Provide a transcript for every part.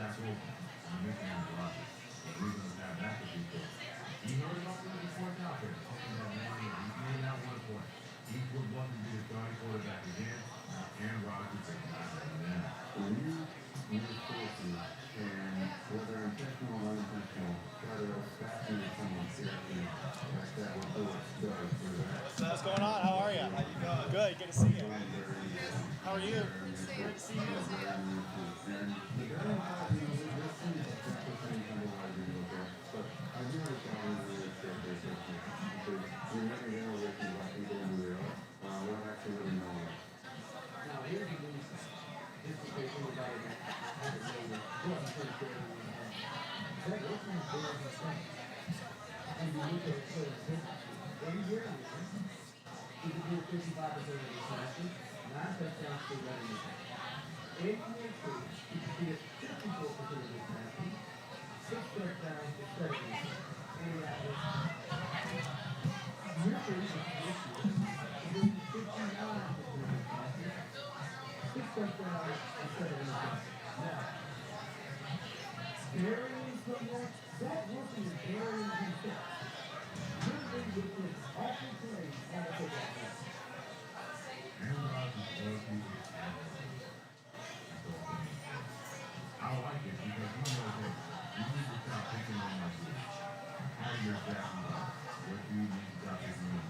Jack Wilson, and Nick Rogers. The reason is that back to people. He heard about the point out there. Talking that man, he made that 1 point. He would love to be the starting quarterback again. Aaron Rodgers is not that. When you use forces and whether intentional or unintentional, try to assassinate someone's character like that report does for that. What's going on? How are you? How you doing? Good. Good to see you. How are you? Good to see you. And the guy in top, you know, this thing is exactly the same kind of why we do it. But I do understand the relationship because you're never going to let people like people who they are. Without actually really knowing it. Now, here's the news. This is the thing about it. I haven't made it. Well, I'm pretty sure everyone has. That Wilson is very insane. And you look at it, so every year, he can do 55% of his passes, 9 touchdowns to running the game. 8 years free, he can do 54% of his passes, 6 touchdowns to 7 years. And year free this year, he did 59% of his passes, 6 touchdowns to 7 years. Now, burying someone, that Wilson is burying himself. Literally with this awful play on the football field. Aaron Rodgers does need to have I like it because he knows that you need to stop picking on my team. How you're backing up. What you need to stop picking on my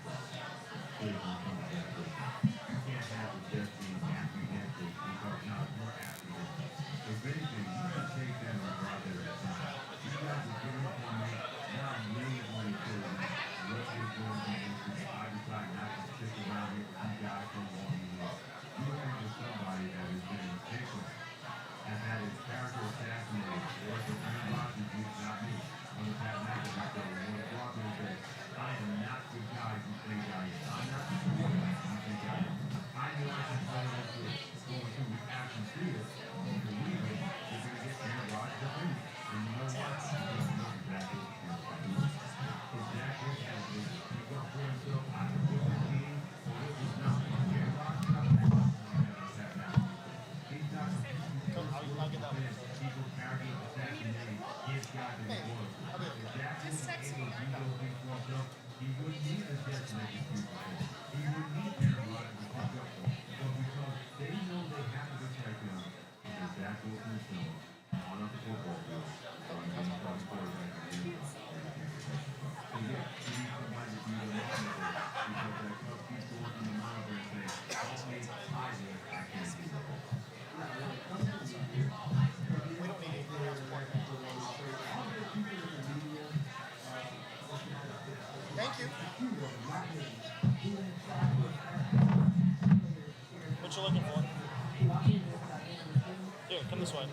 team. You can't have the best team apprehensive because now it's more apprehensive. If anything, you got to take them and drop their time. You got to give them a minute. Now I'm really going to kill them. What they're going to do is I decide not to stick around here with you guys from one year. You have to somebody that has been patient, has had his character assassinated, or if Aaron Rodgers is not me. On the Pat McAfee show, when he walked in and said, I am not the guy you think I am. I'm not the quarterback you think I am. I know I can play this good. Going through the action field, you believe it, you're going to get Aaron Rodgers to lose. And you know what? You're going to know exactly what you're going to do. Exactly as he speak up for himself, I can put the team, or this is not Aaron Rodgers. He's not I'll get that one. people carrying assassinated his guys in the world. If Jackson was able to do those things for himself, he wouldn't need a designated people. He wouldn't need Aaron Rodgers to pick up for him. But because they know they have to protect him, because that's what he's doing on the football field. So I'm going to tell the quarterback to do it. So yeah, he needs somebody to be the monitor because that club keeps going through the monitor and saying, okay, I can't do that. We don't need anything else for you. Thank you. What you looking for? Here, come this way.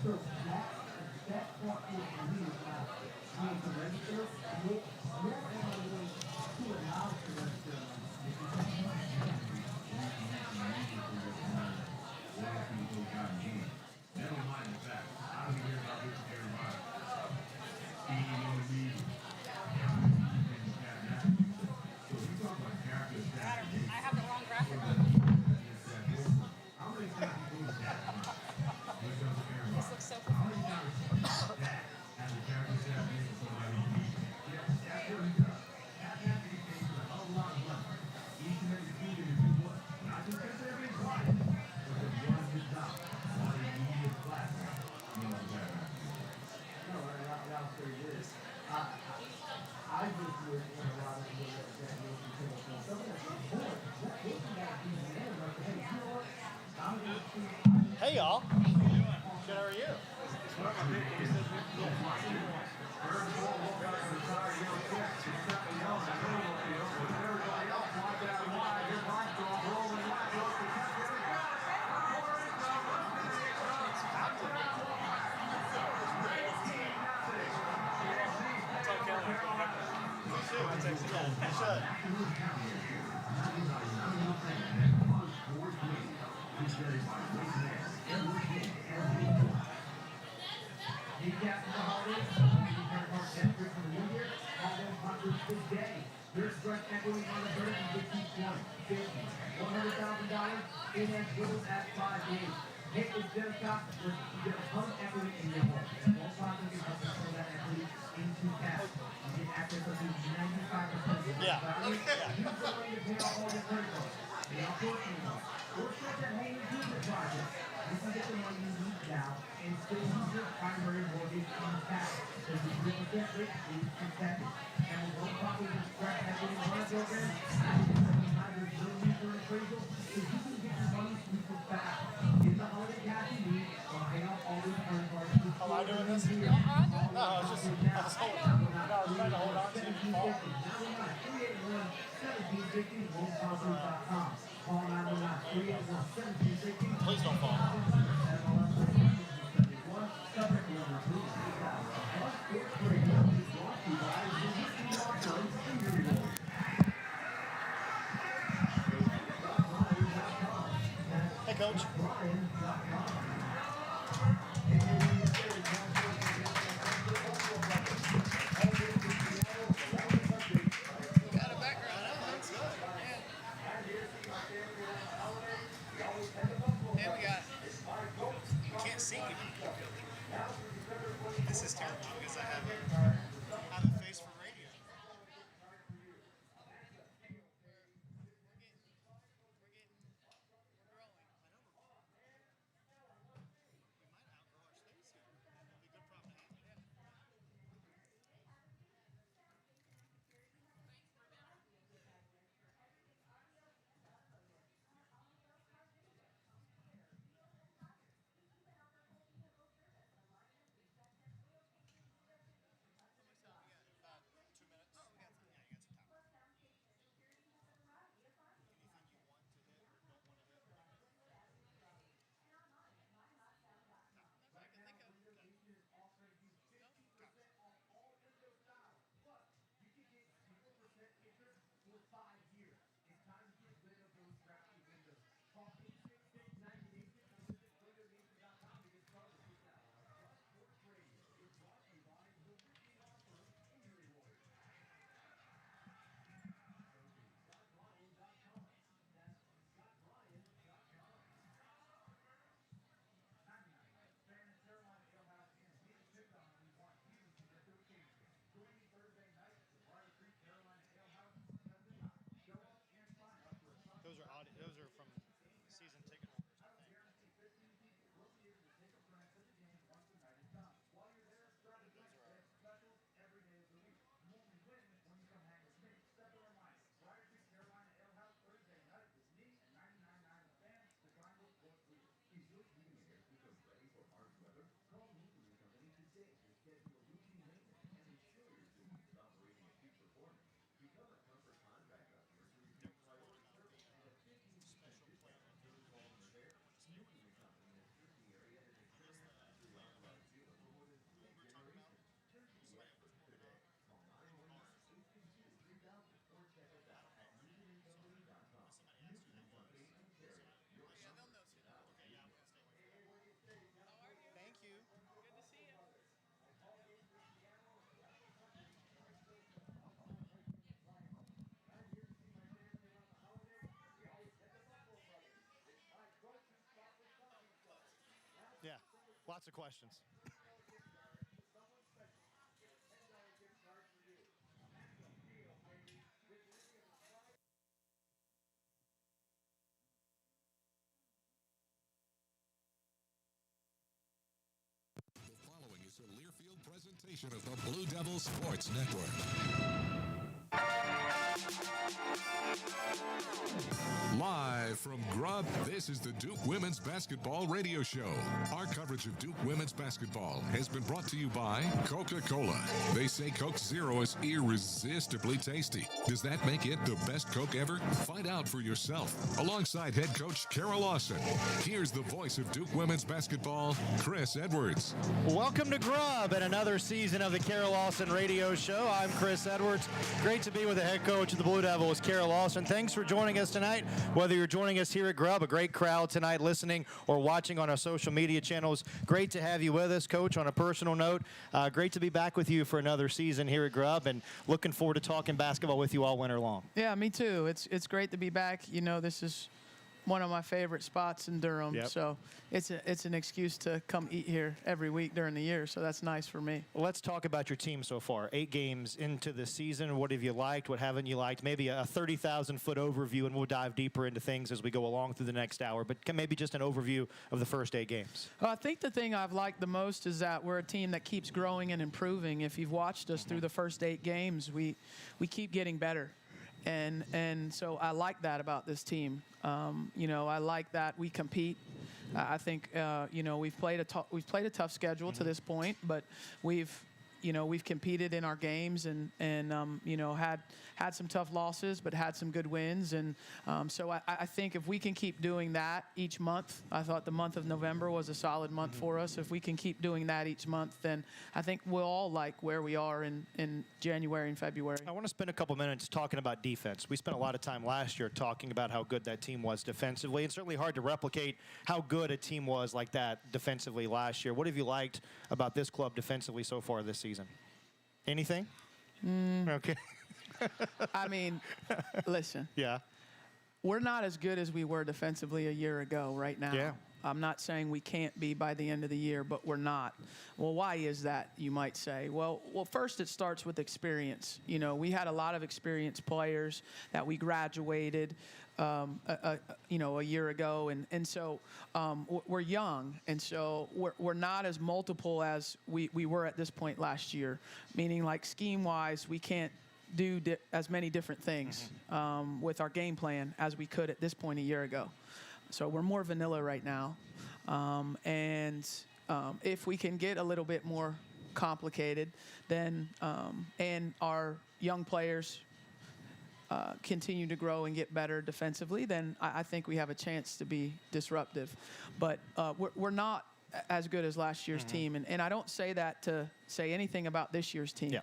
So that part is for me is not being to register. You're on the way to allow to register. Never mind the fact, I don't hear about this Aaron Rodgers. Being in the media. So you talk about character assassination. I have the wrong graphic. How many times do you do that? When it comes to Aaron This Rodgers? looks so How many familiar. times that as a character assassination somebody in the media? Yes, that's what he does. That happened to a whole lot of money. Each and every season is do what? Not just because everybody's quiet, but to run his job on a media platform. You know what I'm saying? No, I'll say this. I just would want a lot of people that Wilson came up with something that's important. That Wilson got to be the man. Like, hey, you know what? I'm going to Hey, y'all. Good, how are you? He got the $1,000 in as little as 5 days. Hit is just got with you get home equity in your home. And most properties can help you turn that equity into cash. You get access up to 95% of the Yeah. value. Use the money to pay off all your credit cards. Pay off your loans. Or short that hang into the project. You can get the money you need now and still use your primary mortgage on cash. There's a 3% rate, 82 seconds. And with one property to scratch equity in one program, there's no need for an appraisal. So you can get your money super fast. Get the holiday cash you need or pay off all your credit cards. Am I doing this? No, No, it's just I was holding. No, I was trying to hold on to it. Fall. 381-1760, Call 919-381-1760. Please don't fall. Hey, Coach. Got a background. Oh, that's good. Yeah. And we got. We can't see you. This is terrible because I have a face for radio. We're growing. I know we're growing. We might outgrow our space here. It'll be a good problem to have. Yeah. About 2 minutes. Oh, we got some. Yeah, you got some time. Anything you want to hit or don't want to hit? Nothing I can think of. Those are from season ticket holders, I think. Thank you. Good to see you. Yeah, lots of questions. The following is a Learfield presentation of the Blue Devils Sports Network. Live from Grub, this is the Duke Women's Basketball Radio Show. Our coverage of Duke Women's Basketball has been brought to you by Coca-Cola. They say Coke Zero is irresistibly tasty. Does that make it the best Coke ever? Find out for yourself. Alongside head coach Carol Lawson, here's the voice of Duke Women's Basketball, Chris Edwards. Welcome to Grub and another season of the Carol Lawson Radio Show. I'm Chris Edwards. Great to be with the head coach of the Blue Devils, Carol Lawson. Thanks for joining us tonight. Whether you're joining us here at Grub, a great crowd tonight listening or watching on our social media channels, great to have you with us, Coach. On a personal note, great to be back with you for another season here at Grub, and looking forward to talking basketball with you all winter long. Yeah, me too. It's great to be back. You know, this is one of my favorite spots in Durham. Yep. So it's an excuse to come eat here every week during the year. So that's nice for me. Well, let's talk about your team so far. 8 games into the season. What have you liked? What haven't you liked? Maybe a 30,000-foot overview, and we'll dive deeper into things as we go along through the next hour. But maybe just an overview of the first 8 games. I think the thing I've liked the most is that we're a team that keeps growing and improving. If you've watched us through the first 8 games, we keep getting better. And so I like that about this team. I like that we compete. I think we've played a tough schedule to this point, but we've competed in our games and had some tough losses, but had some good wins. And so I think if we can keep doing that each month, I thought the month of November was a solid month for us. If we can keep doing that each month, then I think we'll all like where we are in January and February. I want to spend a couple minutes talking about defense. We spent a lot of time last year talking about how good that team was defensively. It's certainly hard to replicate how good a team was like that defensively last year. What have you liked about this club defensively so far this season? Anything? Okay. I mean, listen. Yeah. We're not as good as we were defensively a year ago right now. Yeah. I'm not saying we can't be by the end of the year, but we're not. Well, why is that, you might say? Well, first it starts with experience. We had a lot of experienced players that we graduated a year ago, and so we're young, and so we're not as multiple as we were at this point last year, meaning like scheme-wise, we can't do as many different things with our game plan as we could at this point a year ago. So we're more vanilla right now. And if we can get a little bit more complicated, then and our young players continue to grow and get better defensively, then I think we have a chance to be disruptive. But we're not as good as last year's team. And I don't say that to say anything about this year's team. Yeah.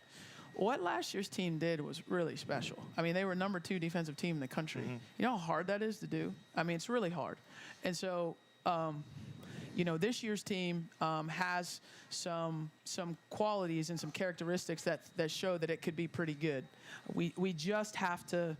What last year's team did was really special. I mean, they were number 2 defensive team in the country. You know how hard that is to do? I mean, it's really hard. And so, this year's team has some qualities and some characteristics that show that it could be pretty good. We just have to,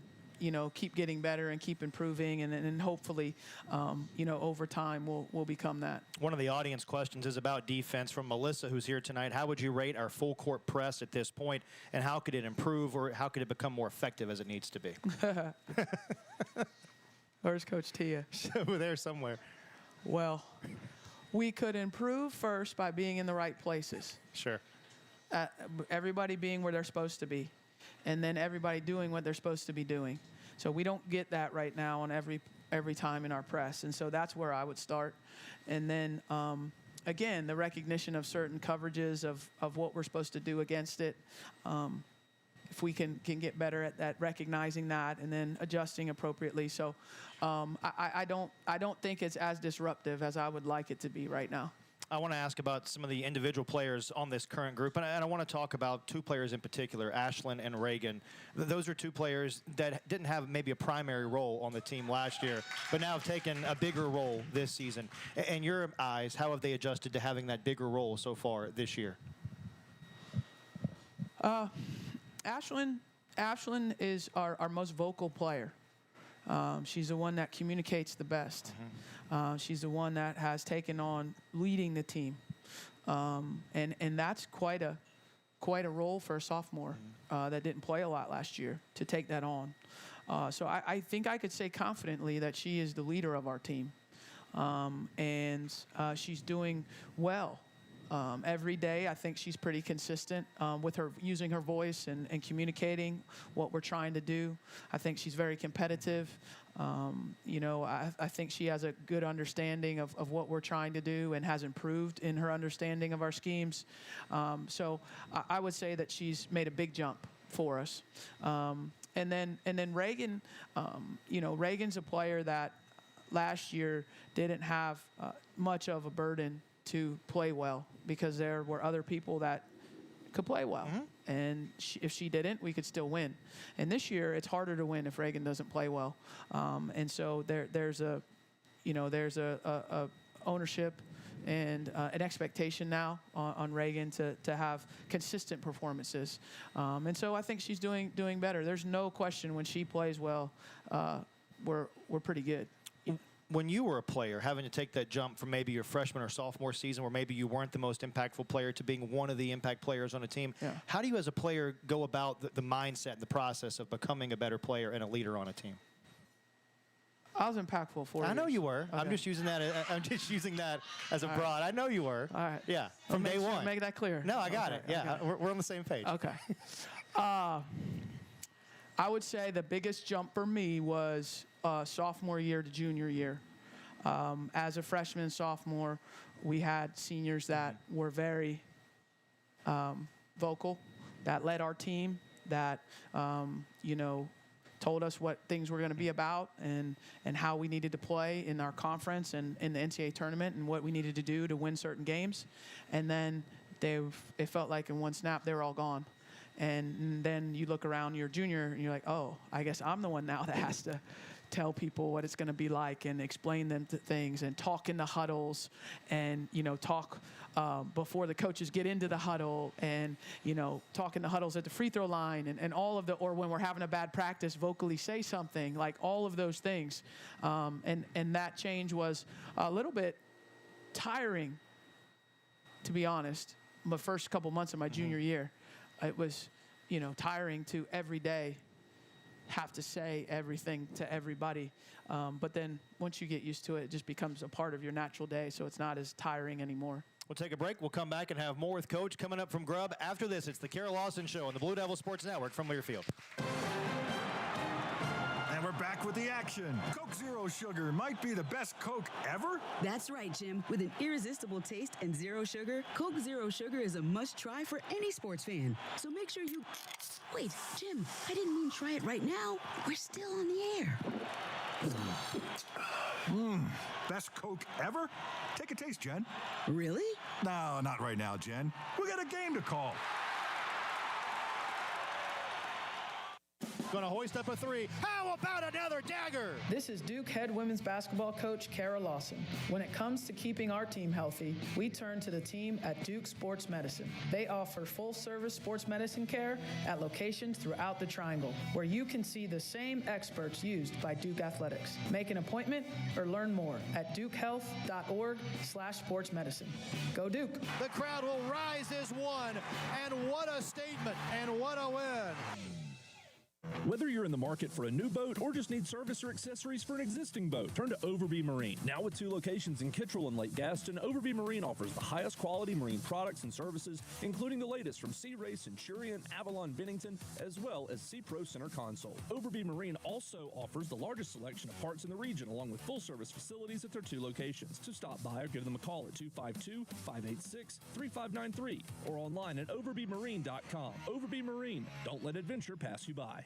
keep getting better and keep improving, and hopefully, over time we'll become that. One of the audience questions is about defense from Melissa, who's here tonight. How would you rate our full court press at this point, and how could it improve, or how could it become more effective as it needs to be? Where's Coach Tia? Over there somewhere. Well, we could improve first by being in the right places. Sure. Everybody being where they're supposed to be, and then everybody doing what they're supposed to be doing. So we don't get that right now on every time in our press, and so that's where I would start. And then again, the recognition of certain coverages of what we're supposed to do against it. If we can get better at that, recognizing that, and then adjusting appropriately. So I don't think it's as disruptive as I would like it to be right now. I want to ask about some of the individual players on this current group, and I want to talk about 2 players in particular, Ashlyn and Reagan. Those are 2 players that didn't have maybe a primary role on the team last year, but now have taken a bigger role this season. In your eyes, how have they adjusted to having that bigger role so far this year? Ashlyn is our most vocal player. She's the one that communicates the best. She's the one that has taken on leading the team, and that's quite a role for a sophomore that didn't play a lot last year to take that on. So I think I could say confidently that she is the leader of our team, and she's doing well. Every day, I think she's pretty consistent with her using her voice and communicating what we're trying to do. I think she's very competitive. I think she has a good understanding of what we're trying to do and has improved in her understanding of our schemes. So I would say that she's made a big jump for us. And then Reagan, Reagan's a player that last year didn't have much of a burden to play well because there were other people that could play well. And if she didn't, we could still win. And this year, it's harder to win if Reagan doesn't play well. And so there's a ownership and an expectation now on Reagan to have consistent performances. And so I think she's doing better. There's no question when she plays well, we're pretty good. when you were a player, having to take that jump from maybe your freshman or sophomore season where maybe you weren't the most impactful player to being one of the impact players on a team, how do you as a player go about the mindset and the process of becoming a better player and a leader on a team? I was impactful for I know years. you were. Okay. I'm just using that. I'm just using that as a broad. I know you were. All right. Yeah. From day one. Make that clear. No, I got Okay, it. Yeah. okay. We're on the same page. Okay. I would say the biggest jump for me was sophomore year to junior year. As a freshman and sophomore, we had seniors that were very vocal, that led our team, that told us what things were going to be about and how we needed to play in our conference and in the NCAA tournament and what we needed to do to win certain games. And then it felt like in one snap they were all gone. And then you look around your junior and you're like, oh, I guess I'm the one now that has to tell people what it's going to be like and explain them to things and talk in the huddles and, talk before the coaches get into the huddle and, talk in the huddles at the free throw line and all of or when we're having a bad practice, vocally say something, like all of those things. And that change was a little bit tiring, to be honest, the first couple months of my junior year. It was, tiring to every day have to say everything to everybody. But then once you get used to it, it just becomes a part of your natural day, so it's not as tiring anymore. We'll take a break. We'll come back and have more with Coach coming up from Grubb. After this, it's the Carol Lawson Show on the Blue Devil Sports Network from Learfield. And we're back with the action. Coke Zero Sugar might be the best Coke ever. That's right, Jim. With an irresistible taste and zero sugar, Coke Zero Sugar is a must-try for any sports fan. So make sure you... Wait, Jim, I didn't mean try it right now. We're still on the air. Best Coke ever? Take a taste, Jen. Really? No, not right now, Jen. We got a game to call. Going to hoist up a three. How about another dagger? This is Duke head women's basketball coach Kara Lawson. When it comes to keeping our team healthy, we turn to the team at Duke Sports Medicine. They offer full-service sports medicine care at locations throughout the Triangle, where you can see the same experts used by Duke Athletics. Make an appointment or learn more at dukehealth.org/sportsmedicine. Go Duke. The crowd will rise as one, and what a statement, and what a win. Whether you're in the market for a new boat or just need service or accessories for an existing boat, turn to Overby Marine. Now with 2 locations in Kittrell and Lake Gaston, Overby Marine offers the highest quality marine products and services, including the latest from Sea Ray, Centurion, Avalon, Bennington, as well as Sea Pro Center Console. Overby Marine also offers the largest selection of parts in the region, along with full-service facilities at their 2 locations. So stop by or give them a call at 252-586-3593 or online at overbymarine.com. Overby Marine. Don't let adventure pass you by.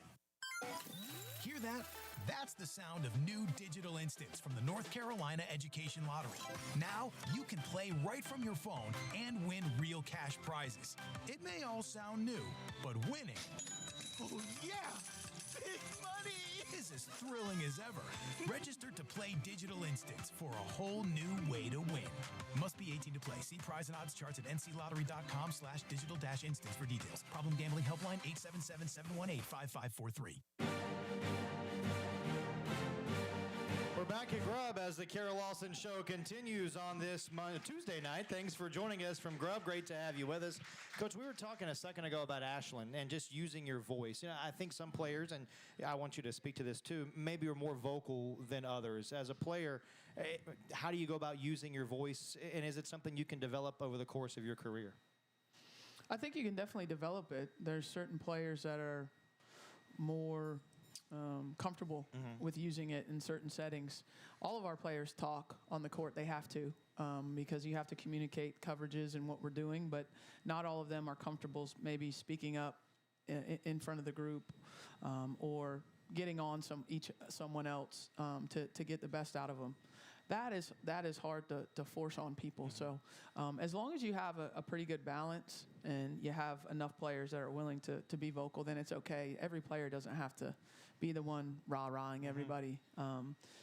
Hear that? That's the sound of new digital instants from the North Carolina Education Lottery. Now you can play right from your phone and win real cash prizes. It may all sound new, but winning, oh yeah, big money is as thrilling as ever. Register to play digital instants for a whole new way to win. Must be 18 to play. See prize and odds charts at nclottery.com/digital-instants for details. Problem gambling helpline 877-718-5543. We're back at Grubb as the Carol Lawson Show continues on this Tuesday night. Thanks for joining us from Grubb. Great to have you with us. Coach, we were talking a second ago about Ashland and just using your voice. I think some players, and I want you to speak to this too, maybe are more vocal than others. As a player, how do you go about using your voice, and is it something you can develop over the course of your career? I think you can definitely develop it. There's certain players that are more comfortable with using it in certain settings. All of our players talk on the court. They have to because you have to communicate coverages and what we're doing, but not all of them are comfortable maybe speaking up in front of the group or getting on someone else to get the best out of them. That is hard to force on people. So as long as you have a pretty good balance and you have enough players that are willing to be vocal, then it's okay. Every player doesn't have to be the one rah-rahing everybody.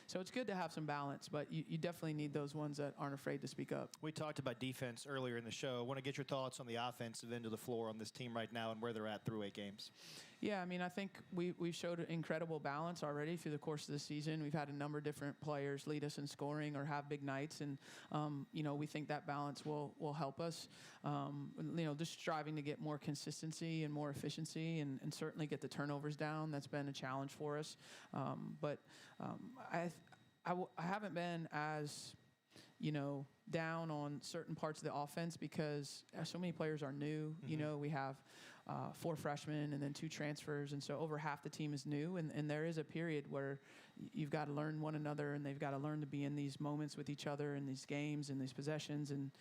So it's good to have some balance, but you definitely need those ones that aren't afraid to speak up. We talked about defense earlier in the show. I want to get your thoughts on the offensive end of the floor on this team right now and where they're at through 8 games. Yeah, I mean, I think we've showed incredible balance already through the course of the season. We've had a number of different players lead us in scoring or have big nights, and we think that balance will help us. Just striving to get more consistency and more efficiency, and certainly get the turnovers down. That's been a challenge for us. I haven't been as down on certain parts of the offense because so many players are new. We have 4 freshmen and then 2 transfers, and so over half the team is new, and there is a period where you've got to learn one another, and they've got to learn to be in these moments with each other in these games and these possessions, and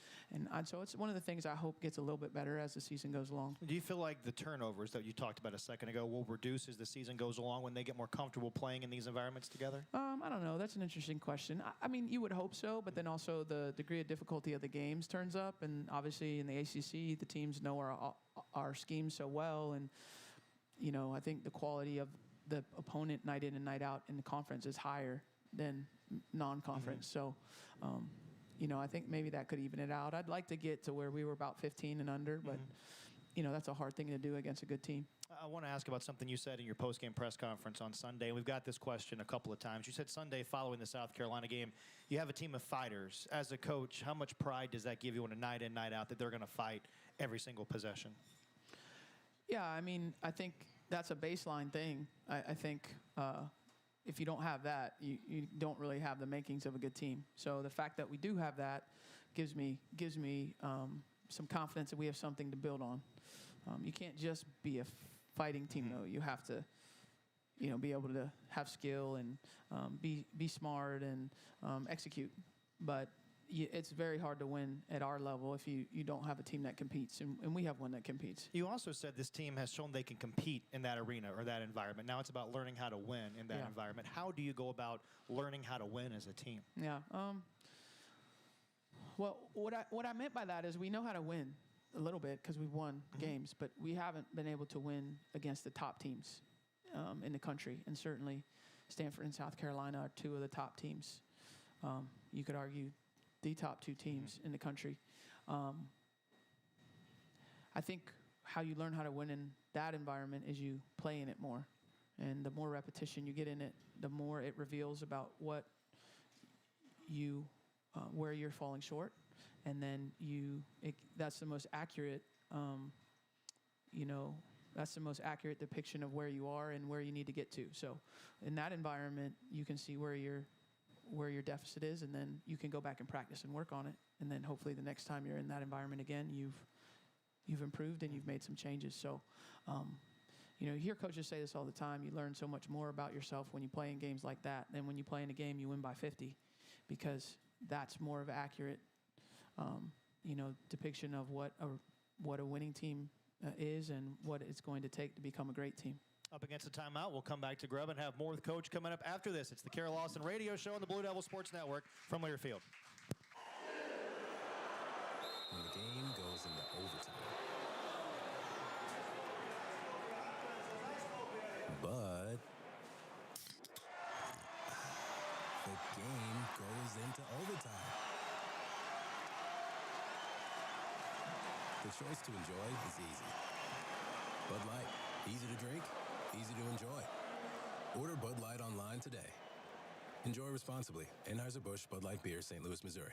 so it's one of the things I hope gets a little bit better as the season goes along. Do you feel like the turnovers that you talked about a second ago will reduce as the season goes along when they get more comfortable playing in these environments together? I don't know. That's an interesting question. I mean, you would hope so, but then also the degree of difficulty of the games turns up, and obviously in the ACC, the teams know our schemes so well, and I think the quality of the opponent night in and night out in the conference is higher than non-conference. So, I think maybe that could even it out. I'd like to get to where we were about 15 and under, but that's a hard thing to do against a good team. I want to ask about something you said in your post-game press conference on Sunday. We've got this question a couple of times. You said Sunday following the South Carolina game, you have a team of fighters. As a coach, how much pride does that give you on a night in, night out that they're going to fight every single possession? Yeah, I mean, I think that's a baseline thing. I think if you don't have that, you don't really have the makings of a good team. So the fact that we do have that gives me some confidence that we have something to build on. You can't just be a fighting team, though. You have to, be able to have skill and be smart and execute. But it's very hard to win at our level if you don't have a team that competes, and we have one that competes. You also said this team has shown they can compete in that arena or that environment. Now it's about learning how to win in that environment. How do you go about learning how to win as a team? Yeah. Well, what I meant by that is we know how to win a little bit because we've won games, but we haven't been able to win against the top teams in the country, and certainly Stanford and South Carolina are 2 of the top teams. You could argue the top 2 teams in the country. I think how you learn how to win in that environment is you play in it more, and the more repetition you get in it, the more it reveals about what where you're falling short. And then that's the most accurate, that's the most accurate depiction of where you are and where you need to get to. So in that environment, you can see where your deficit is, and then you can go back and practice and work on it. And then hopefully the next time you're in that environment again, you've improved and you've made some changes. So, you hear coaches say this all the time. You learn so much more about yourself when you play in games like that than when you play in a game you win by 50, because that's more of an accurate depiction of what a winning team is and what it's going to take to become a great team. Up against the timeout, we'll come back to Grubb and have more with Coach coming up after this. It's the Carol Lawson Radio Show on the Blue Devil Sports Network from Learfield. When the game goes into overtime, but the game goes into overtime. The choice to enjoy is easy. Bud Light, easy to drink, easy to enjoy. Order Bud Light online today. Enjoy responsibly. Anheuser-Busch Bud Light Beer, St. Louis, Missouri.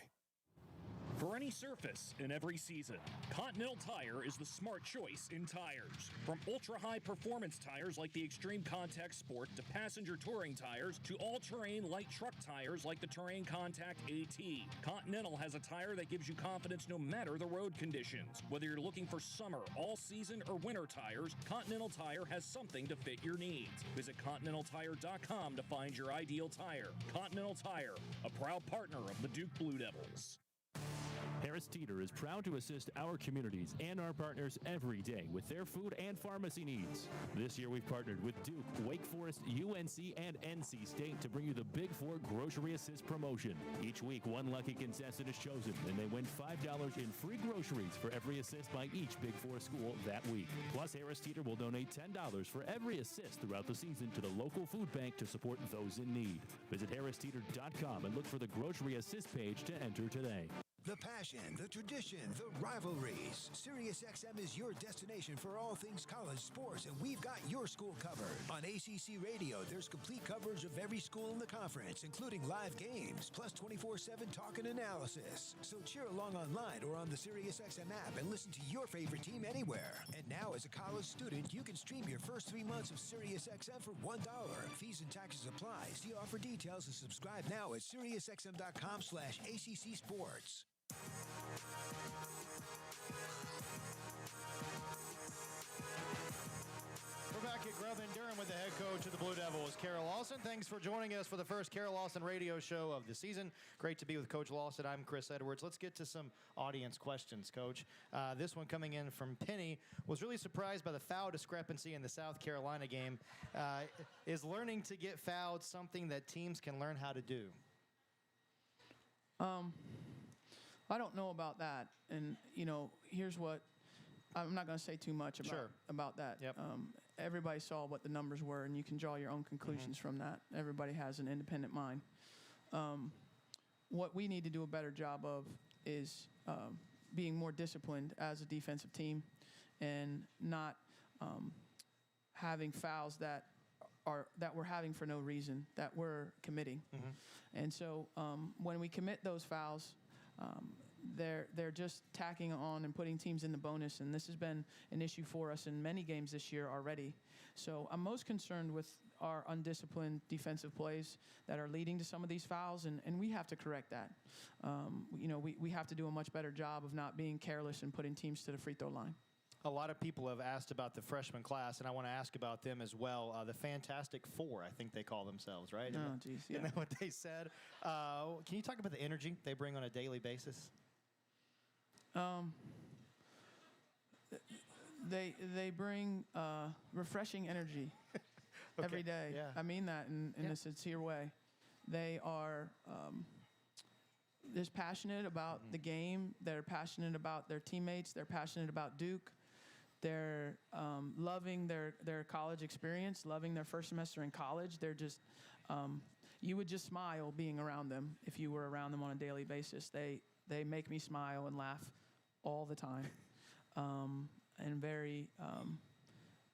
For any surface in every season, Continental Tire is the smart choice in tires. From ultra-high performance tires like the Extreme Contact Sport to passenger touring tires to all-terrain light truck tires like the Terrain Contact AT, Continental has a tire that gives you confidence no matter the road conditions. Whether you're looking for summer, all-season, or winter tires, Continental Tire has something to fit your needs. Visit ContinentalTire.com to find your ideal tire. Continental Tire, a proud partner of the Duke Blue Devils. Harris Teeter is proud to assist our communities and our partners every day with their food and pharmacy needs. This year, we've partnered with Duke, Wake Forest, UNC, and NC State to bring you the Big Four Grocery Assist promotion. Each week, one lucky contestant is chosen, and they win $5 in free groceries for every assist by each Big Four school that week. Plus, Harris Teeter will donate $10 for every assist throughout the season to the local food bank to support those in need. Visit HarrisTeeter.com and look for the Grocery Assist page to enter today. The passion, the tradition, the rivalries. SiriusXM is your destination for all things college sports, and we've got your school covered. On ACC Radio, there's complete coverage of every school in the conference, including live games, plus 24/7 talk and analysis. So cheer along online or on the SiriusXM app and listen to your favorite team anywhere. And now, as a college student, you can stream your first 3 months of SiriusXM for $1. Fees and taxes apply. See offer details and subscribe now at SiriusXM.com/ACC Sports. We're back at Grubb and Durham with the head coach of the Blue Devils, Carol Lawson. Thanks for joining us for the first Carol Lawson radio show of the season. Great to be with Coach Lawson. I'm Chris Edwards. Let's get to some audience questions, Coach. This one coming in from Penny. Was really surprised by the foul discrepancy in the South Carolina game. Is learning to get fouled something that teams can learn how to do? I don't know about that. And, here's what I'm not going to say too much about that. Yep. Everybody saw what the numbers were, and you can draw your own conclusions from that. Everybody has an independent mind. What we need to do a better job of is being more disciplined as a defensive team and not having fouls that we're having for no reason, that we're committing. And so when we commit those fouls, they're just tacking on and putting teams in the bonus, and this has been an issue for us in many games this year already. So I'm most concerned with our undisciplined defensive plays that are leading to some of these fouls, and we have to correct that. We have to do a much better job of not being careless and putting teams to the free throw line. A lot of people have asked about the freshman class, and I want to ask about them as well. The Fantastic Four, I think they call themselves, right? Oh, geez, yeah. Isn't that what they said? Can you talk about the energy they bring on a daily basis? They bring refreshing energy every day. Yeah. I mean that in a sincere way. They are just passionate about the game. They're passionate about their teammates. They're passionate about Duke. They're loving their college experience, loving their first semester in college. They're just, you would just smile being around them if you were around them on a daily basis. They make me smile and laugh all the time, and very,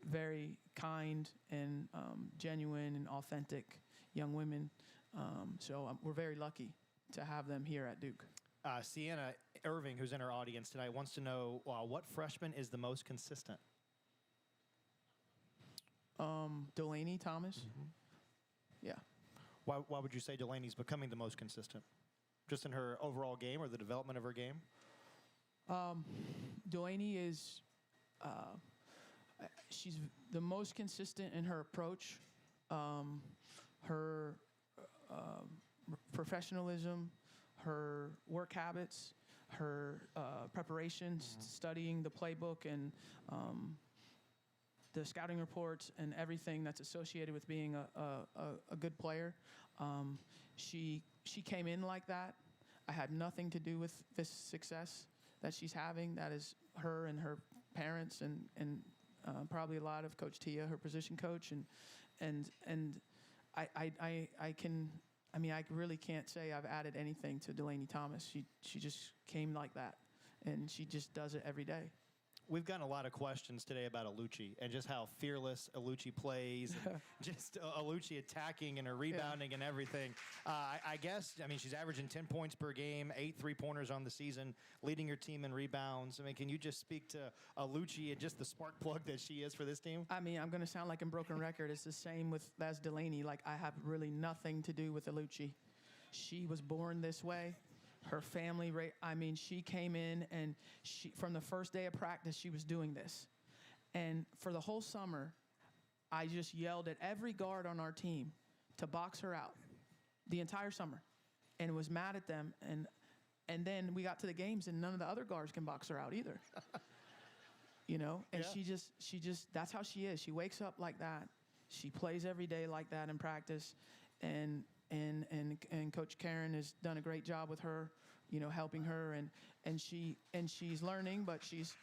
very kind and genuine and authentic young women. So we're very lucky to have them here at Duke. Sienna Irving, who's in our audience tonight, wants to know what freshman is the most consistent? Delaney Thomas. Yeah. Why would you say Delaney's becoming the most consistent? Just in her overall game or the development of her game? Delaney is, she's the most consistent in her approach, her professionalism, her work habits, her preparation, studying the playbook and the scouting reports and everything that's associated with being a good player. She came in like that. I had nothing to do with this success that she's having. That is her and her parents and probably a lot of Coach Tia, her position coach, and I really can't say I've added anything to Delaney Thomas. She just came like that, and she just does it every day. We've gotten a lot of questions today about Alucci and just how fearless Alucci plays, and just Alucci attacking and her rebounding and everything. I guess, she's averaging 10 points per game, 8 3-pointers on the season, leading your team in rebounds. Can you just speak to Alucci and just the spark plug that she is for this team? I'm going to sound like a broken record. It's the same as Delaney. I have really nothing to do with Alucci. She was born this way. Her family, she came in and from the first day of practice, she was doing this. And for the whole summer, I just yelled at every guard on our team to box her out the entire summer and was mad at them. And then we got to the games and none of the other guards can box her out either. And she just, that's how she is. She wakes up like that. She plays every day like that in practice. And Coach Karen has done a great job with her, helping her, and she's learning, but she's,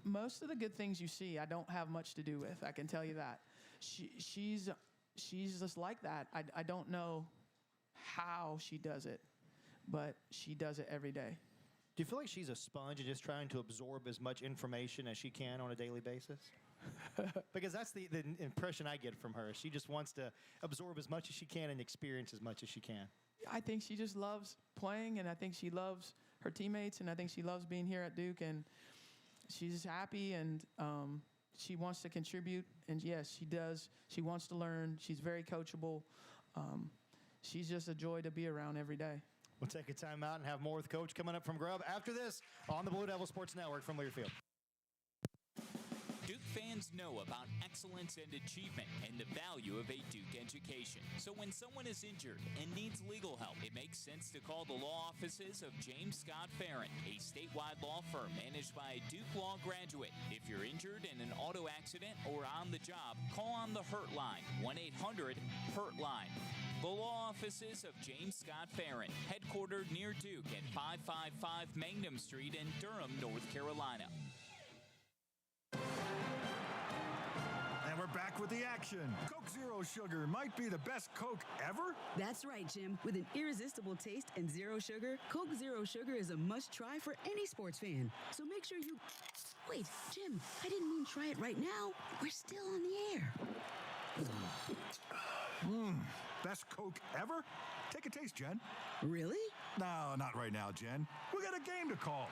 most of the good things you see, I don't have much to do with. I can tell you that. She's just like that. I don't know how she does it, but she does it every day. Do you feel like she's a sponge and just trying to absorb as much information as she can on a daily basis? Because that's the impression I get from her. She just wants to absorb as much as she can and experience as much as she can. I think she just loves playing, and I think she loves her teammates, and I think she loves being here at Duke, and she's happy, and she wants to contribute, and yes, she does. She wants to learn. She's very coachable. She's just a joy to be around every day. We'll take a time out and have more with Coach coming up from Grubb after this on the Blue Devil Sports Network from Learfield. Duke fans know about excellence and achievement and the value of a Duke education. So when someone is injured and needs legal help, it makes sense to call the law offices of James Scott Farron, a statewide law firm managed by a Duke Law graduate. If you're injured in an auto accident or on the job, call on the Hurt Line, 1-800-HURT-LINE. The law offices of James Scott Farron, headquartered near Duke at 555 Mangum Street in Durham, North Carolina. And we're back with the action. Coke Zero Sugar might be the best Coke ever. That's right, Jim. With an irresistible taste and zero sugar, Coke Zero Sugar is a must-try for any sports fan. So make sure you... Wait, Jim, I didn't mean try it right now. We're still on the air. Best Coke ever? Take a taste, Jen. Really? No, not right now, Jen. We got a game to call.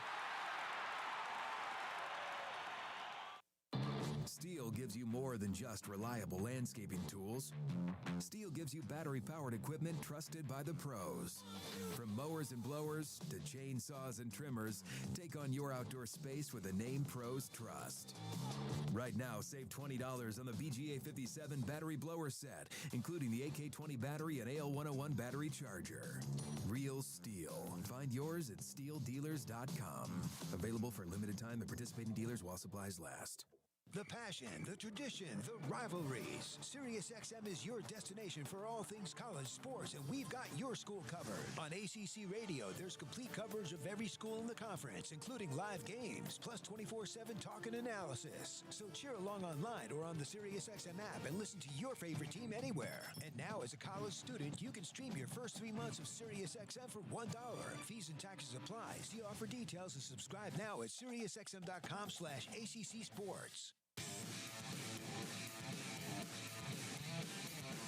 Steel gives you more than just reliable landscaping tools. Steel gives you battery-powered equipment trusted by the pros. From mowers and blowers to chainsaws and trimmers, take on your outdoor space with a name pros trust. Right now, save $20 on the VGA 57 battery blower set, including the AK-20 battery and AL101 battery charger. Real Steel. Find yours at steeldealers.com. Available for a limited time at participating dealers while supplies last. The passion, the tradition, the rivalries. SiriusXM is your destination for all things college sports, and we've got your school covered. On ACC Radio, there's complete coverage of every school in the conference, including live games, plus 24/7 talk and analysis. So cheer along online or on the SiriusXM app and listen to your favorite team anywhere. And now, as a college student, you can stream your first 3 months of SiriusXM for $1. Fees and taxes apply. See offer details and subscribe now at SiriusXM.com/ACC Sports.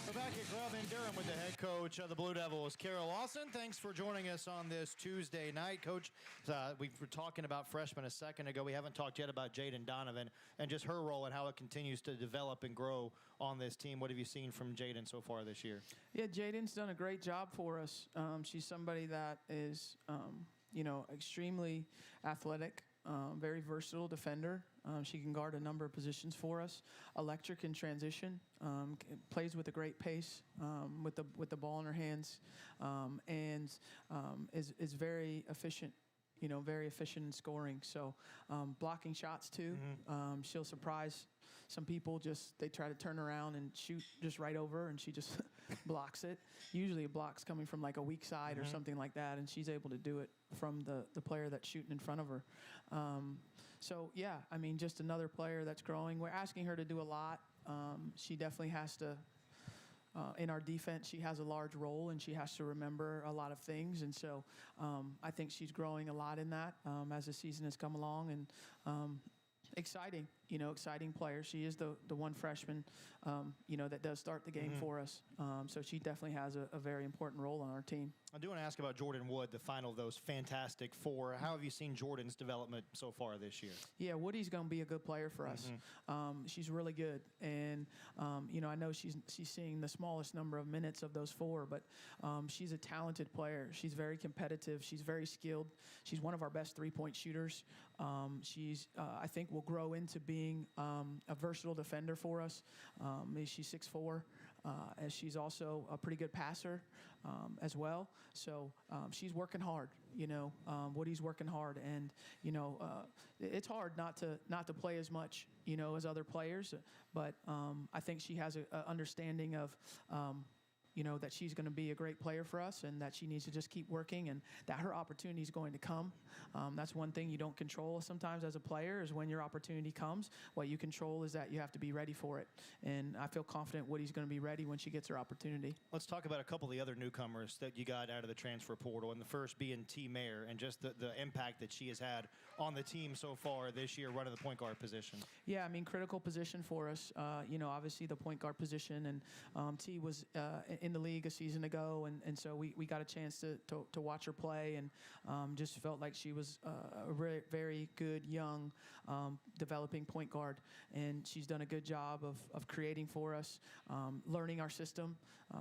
We're back at Grubb in Durham with the head coach of the Blue Devils, Carol Lawson. Thanks for joining us on this Tuesday night. Coach, we were talking about freshmen a second ago. We haven't talked yet about Jaden Donovan and just her role and how it continues to develop and grow on this team. What have you seen from Jaden so far this year? Yeah, Jaden's done a great job for us. She's somebody that is, extremely athletic, very versatile defender. She can guard a number of positions for us. Electric in transition. Plays with a great pace with the ball in her hands, and is very efficient. Very efficient in scoring. So blocking shots too. She'll surprise some people. They try to turn around and shoot just right over, and she just blocks it. Usually a block's coming from like a weak side or something like that, and she's able to do it from the player that's shooting in front of her. Just another player that's growing. We're asking her to do a lot. She definitely has to, in our defense, she has a large role, and she has to remember a lot of things. And so I think she's growing a lot in that as the season has come along. And exciting player. She is the one freshman, that does start the game for us. So she definitely has a very important role on our team. I do want to ask about Jordan Wood, the final of those Fantastic Four. How have you seen Jordan's development so far this year? Yeah, Woody's going to be a good player for us. She's really good. And, I know she's seeing the smallest number of minutes of those four, but she's a talented player. She's very competitive. She's very skilled. She's one of our best three-point shooters. I think will grow into being a versatile defender for us. She's 6'4", and she's also a pretty good passer as well. So she's working hard. Woody's working hard, and it's hard not to play as much as other players. But I think she has an understanding of that she's going to be a great player for us and that she needs to just keep working and that her opportunity is going to come. That's one thing you don't control sometimes as a player is when your opportunity comes. What you control is that you have to be ready for it. And I feel confident Woody's going to be ready when she gets her opportunity. Let's talk about a couple of the other newcomers that you got out of the transfer portal, and the first being T. Mayer and just the impact that she has had on the team so far this year running the point guard position. Yeah, I mean, critical position for us. Obviously the point guard position, and T was in the league a season ago, and so we got a chance to watch her play, and just felt like she was a very, very good young developing point guard, and she's done a good job of creating for us, learning our system,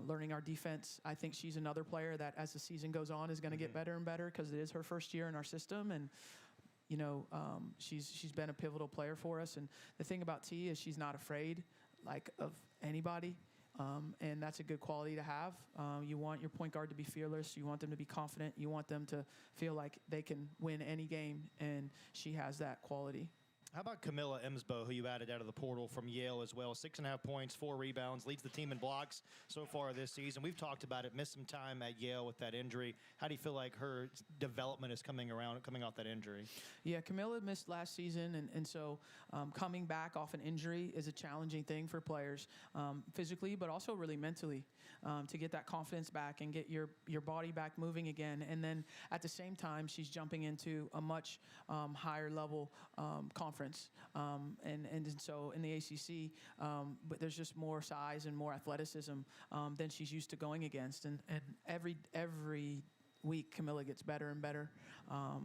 learning our defense. I think she's another player that as the season goes on is going to get better and better because it is her first year in our system, and she's been a pivotal player for us. And the thing about T is she's not afraid of anybody. And that's a good quality to have. You want your point guard to be fearless. You want them to be confident. You want them to feel like they can win any game, and she has that quality. How about Camilla Emsbo, who you added out of the portal from Yale as well? 6.5 points, 4 rebounds, leads the team in blocks so far this season. We've talked about it, missed some time at Yale with that injury. How do you feel like her development is coming off that injury? Yeah, Camilla missed last season, and so coming back off an injury is a challenging thing for players, physically, but also really mentally, to get that confidence back and get your body back moving again. And then at the same time, she's jumping into a much higher level conference. And so in the ACC, but there's just more size and more athleticism than she's used to going against. And every week, Camilla gets better and better.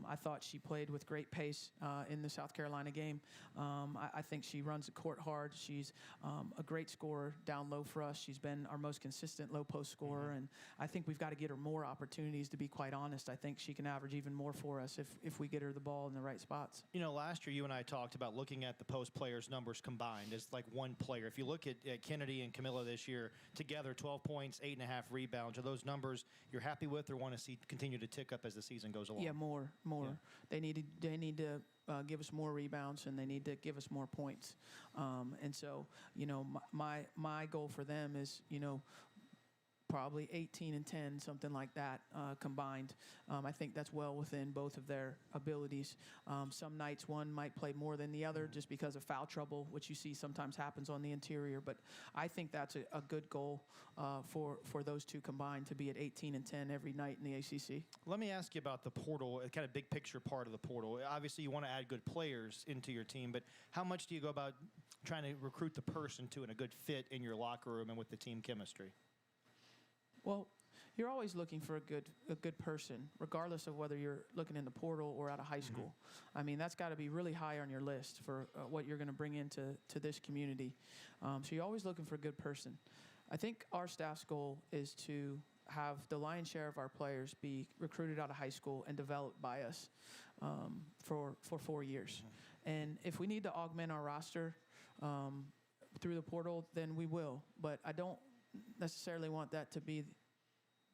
I thought she played with great pace in the South Carolina game. I think she runs the court hard. She's a great scorer down low for us. She's been our most consistent low post scorer, and I think we've got to get her more opportunities, to be quite honest. I think she can average even more for us if we get her the ball in the right spots. Last year you and I talked about looking at the post players' numbers combined as like one player. If you look at Kennedy and Camilla this year together, 12 points, 8.5 rebounds, are those numbers you're happy with or want to see continue to tick up as the season goes along? Yeah, more. Yeah. They need to give us more rebounds, and they need to give us more points. And so, my goal for them is, probably 18 and 10, something like that, combined. I think that's well within both of their abilities. Some nights one might play more than the other just because of foul trouble, which you see sometimes happens on the interior. But I think that's a good goal for those two combined, to be at 18 and 10 every night in the ACC. Let me ask you about the portal, kind of big picture part of the portal. Obviously, you want to add good players into your team, but how much do you go about trying to recruit the person to and a good fit in your locker room and with the team chemistry? Well, you're always looking for a good person, regardless of whether you're looking in the portal or out of high school. I mean, that's got to be really high on your list for what you're going to bring into this community. So you're always looking for a good person. I think our staff's goal is to have the lion's share of our players be recruited out of high school and developed by us for 4 years. And if we need to augment our roster through the portal, then we will. But I don't necessarily want that to be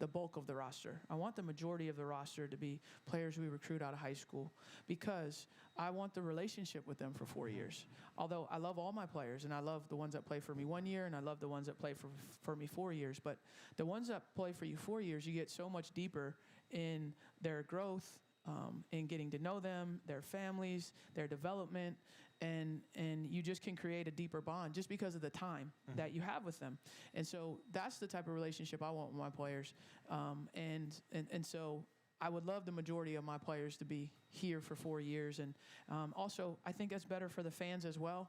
the bulk of the roster. I want the majority of the roster to be players we recruit out of high school, because I want the relationship with them for 4 years. Although I love all my players, and I love the ones that play for me 1 year, and I love the ones that play for me 4 years. But the ones that play for you 4 years, you get so much deeper in their growth, in getting to know them, their families, their development, and you just can create a deeper bond just because of the time that you have with them. And so that's the type of relationship I want with my players. And so I would love the majority of my players to be here for 4 years. And also, I think that's better for the fans as well.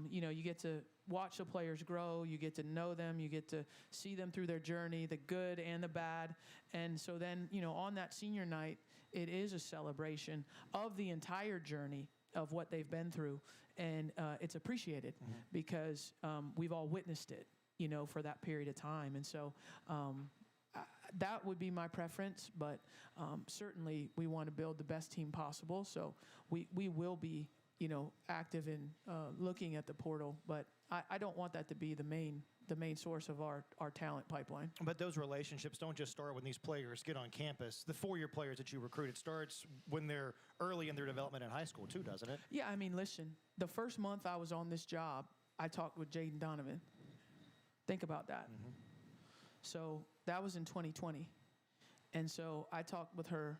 You get to watch the players grow, you get to know them, you get to see them through their journey, the good and the bad. And so then, on that senior night, it is a celebration of the entire journey of what they've been through. And it's appreciated because we've all witnessed it, for that period of time. And so that would be my preference, but certainly we want to build the best team possible. So we will be, active in looking at the portal, but I don't want that to be the main source of our talent pipeline. But those relationships don't just start when these players get on campus. The 4-year players that you recruit, it starts when they're early in their development in high school too, doesn't it? Yeah, I mean, listen, the first month I was on this job, I talked with Jaden Donovan. Think about that. So that was in 2020. And so I talked with her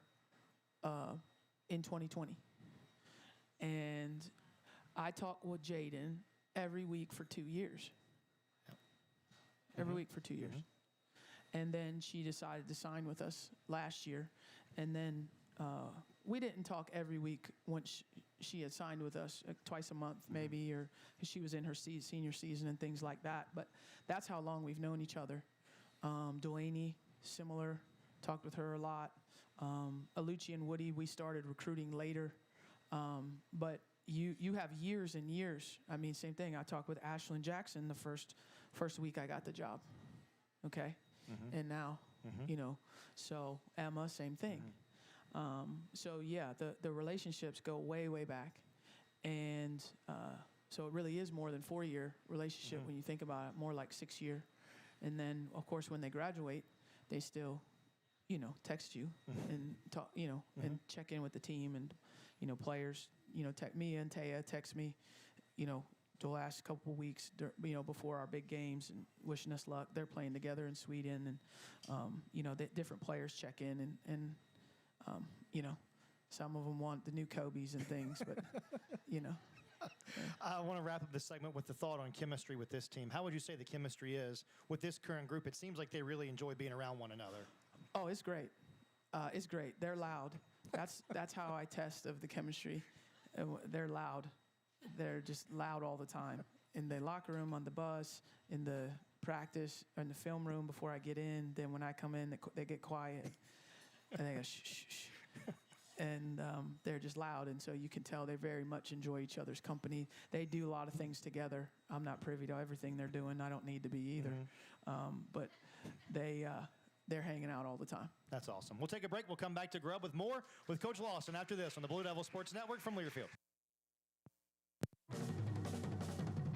in 2020. And I talked with Jaden every week for 2 years. Every week for 2 years. And then she decided to sign with us last year. And then we didn't talk every week once she had signed with us, twice a month maybe, or because she was in her senior season and things like that. But that's how long we've known each other. Delaney, similar, talked with her a lot. Alucci and Woody, we started recruiting later. But you have years and years. I mean, same thing. I talked with Ashlyn Jackson the first week I got the job. Okay? And now, you know, so Emma, same thing. So yeah, the relationships go way, way back. And so it really is more than 4-year relationship when you think about it, more like 6-year. And then, of course, when they graduate, they still, you know, text you and talk, you know, and check in with the team and, you know, players, you know, me and Taya text me, you know, the last couple of weeks, you know, before our big games and wishing us luck. They're playing together in Sweden, and you know, different players check in, and you know, some of them want the new Kobe's and things, but you know. I want to wrap up this segment with the thought on chemistry with this team. How would you say the chemistry is with this current group? It seems like they really enjoy being around one another. Oh, it's great. It's great. They're loud. That's how I test of the chemistry. They're loud. They're just loud all the time. In the locker room, on the bus, in the practice, in the film room before I get in. Then when I come in, they get quiet. And they go, shh, shh, shh. And they're just loud. And so you can tell they very much enjoy each other's company. They do a lot of things together. I'm not privy to everything they're doing. I don't need to be either. But they're hanging out all the time. That's awesome. We'll take a break. We'll come back to Grub with more with Coach Lawson after this on the Blue Devil Sports Network from Learfield.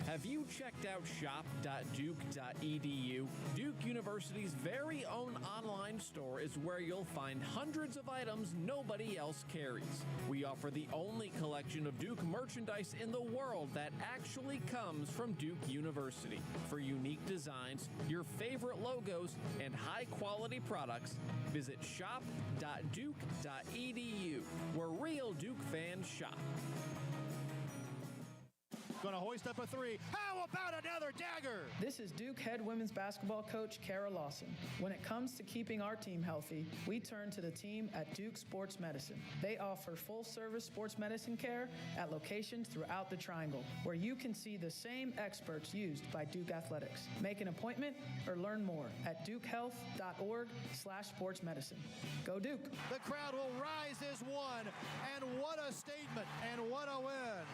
Have you checked out shop.duke.edu? Duke University's very own online store is where you'll find hundreds of items nobody else carries. We offer the only collection of Duke merchandise in the world that actually comes from Duke University. For unique designs, your favorite logos, and high-quality products, visit shop.duke.edu, where real Duke fans shop. Going to hoist up a three. How about another dagger? This is Duke head women's basketball coach Kara Lawson. When it comes to keeping our team healthy, we turn to the team at Duke Sports Medicine. They offer full-service sports medicine care at locations throughout the Triangle, where you can see the same experts used by Duke Athletics. Make an appointment or learn more at dukehealth.org/sportsmedicine. Go Duke. The crowd will rise as one, and what a statement, and what a win.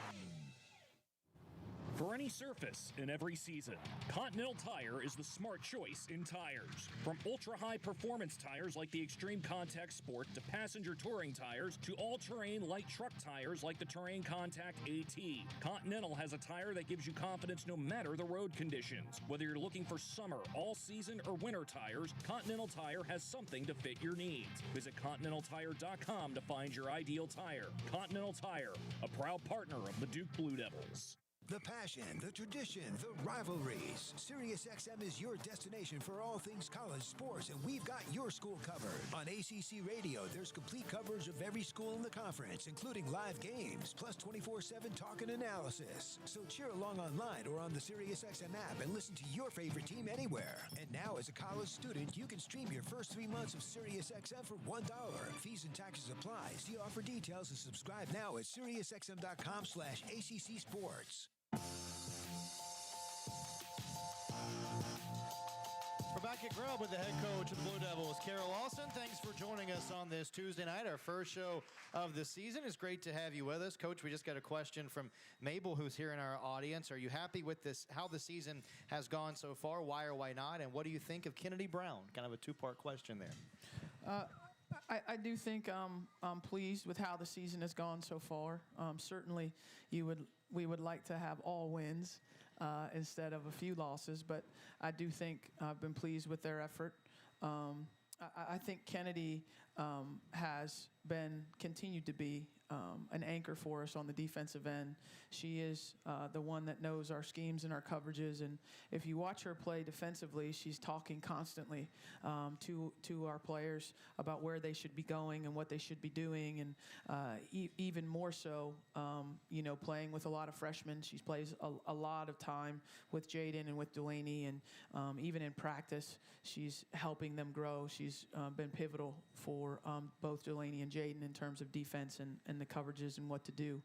For any surface in every season, Continental Tire is the smart choice in tires. From ultra-high performance tires like the Extreme Contact Sport to passenger touring tires to all-terrain light truck tires like the Terrain Contact AT, Continental has a tire that gives you confidence no matter the road conditions. Whether you're looking for summer, all-season, or winter tires, Continental Tire has something to fit your needs. Visit ContinentalTire.com to find your ideal tire. Continental Tire, a proud partner of the Duke Blue Devils. The passion, the tradition, the rivalries. SiriusXM is your destination for all things college sports, and we've got your school covered. On ACC Radio, there's complete coverage of every school in the conference, including live games, plus 24/7 talk and analysis. So cheer along online or on the SiriusXM app and listen to your favorite team anywhere. And now, as a college student, you can stream your first 3 months of SiriusXM for $1. Fees and taxes apply. See offer details and subscribe now at SiriusXM.com/ACC Sports. We're back at Grub with the head coach of the Blue Devils, Carol Lawson. Thanks for joining us on this Tuesday night, our first show of the season. It's great to have you with us. Coach, we just got a question from Mabel, who's here in our audience. Are you happy with this, how the season has gone so far? Why or why not? And what do you think of Kennedy Brown? Kind of a two-part question there. I do think I'm pleased with how the season has gone so far. Certainly, we would like to have all wins instead of a few losses, but I do think I've been pleased with their effort. I think Kennedy has continued to be an anchor for us on the defensive end. She is the one that knows our schemes and our coverages. And if you watch her play defensively, she's talking constantly to our players about where they should be going and what they should be doing. And even more so, playing with a lot of freshmen. She plays a lot of time with Jaden and with Delaney. And even in practice, she's helping them grow. She's been pivotal for both Delaney and Jaden in terms of defense and the coverages and what to do.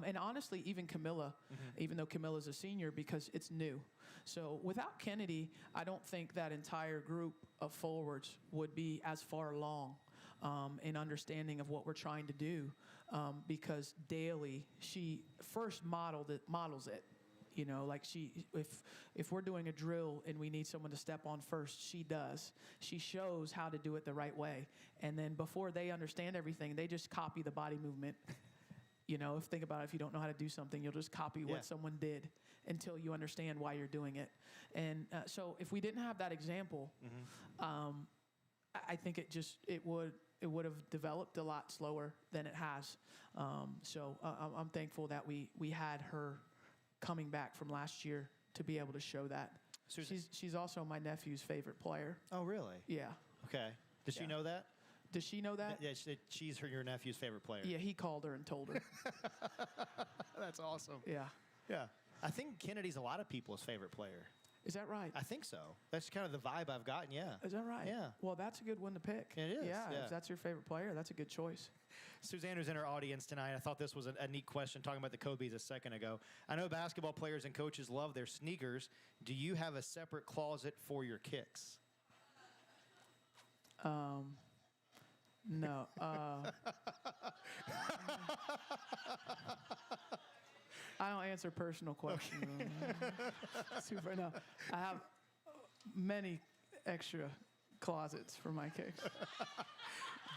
And honestly, even Camilla, even though Camilla's a senior, because it's new. So without Kennedy, I don't think that entire group of forwards would be as far along in understanding of what we're trying to do, because daily she first models it. Like if we're doing a drill and we need someone to step on first, she does. She shows how to do it the right way. And then before they understand everything, they just copy the body movement. Think about it, if you don't know how to do something, you'll just copy what someone did until you understand why you're doing it. And so if we didn't have that example, I think it would have developed a lot slower than it has. So I'm thankful that we had her coming back from last year to be able to show that. She's also my nephew's favorite player. Oh, really? Yeah. Okay. Does she know that? Does she know that? Yeah, she's your nephew's favorite player. Yeah, he called her and told her. That's awesome. Yeah. Yeah. I think Kennedy's a lot of people's favorite player. Is that right? I think so. That's kind of the vibe I've gotten, yeah. Is that right? Yeah. Well, that's a good one to pick. It is. Yeah, if that's your favorite player, that's a good choice. Suzanne, who's in our audience tonight, I thought this was a neat question, talking about the Kobe's a second ago. I know basketball players and coaches love their sneakers. Do you have a separate closet for your kicks? No. I don't answer personal questions. Super. No, I have many extra closets for my kicks.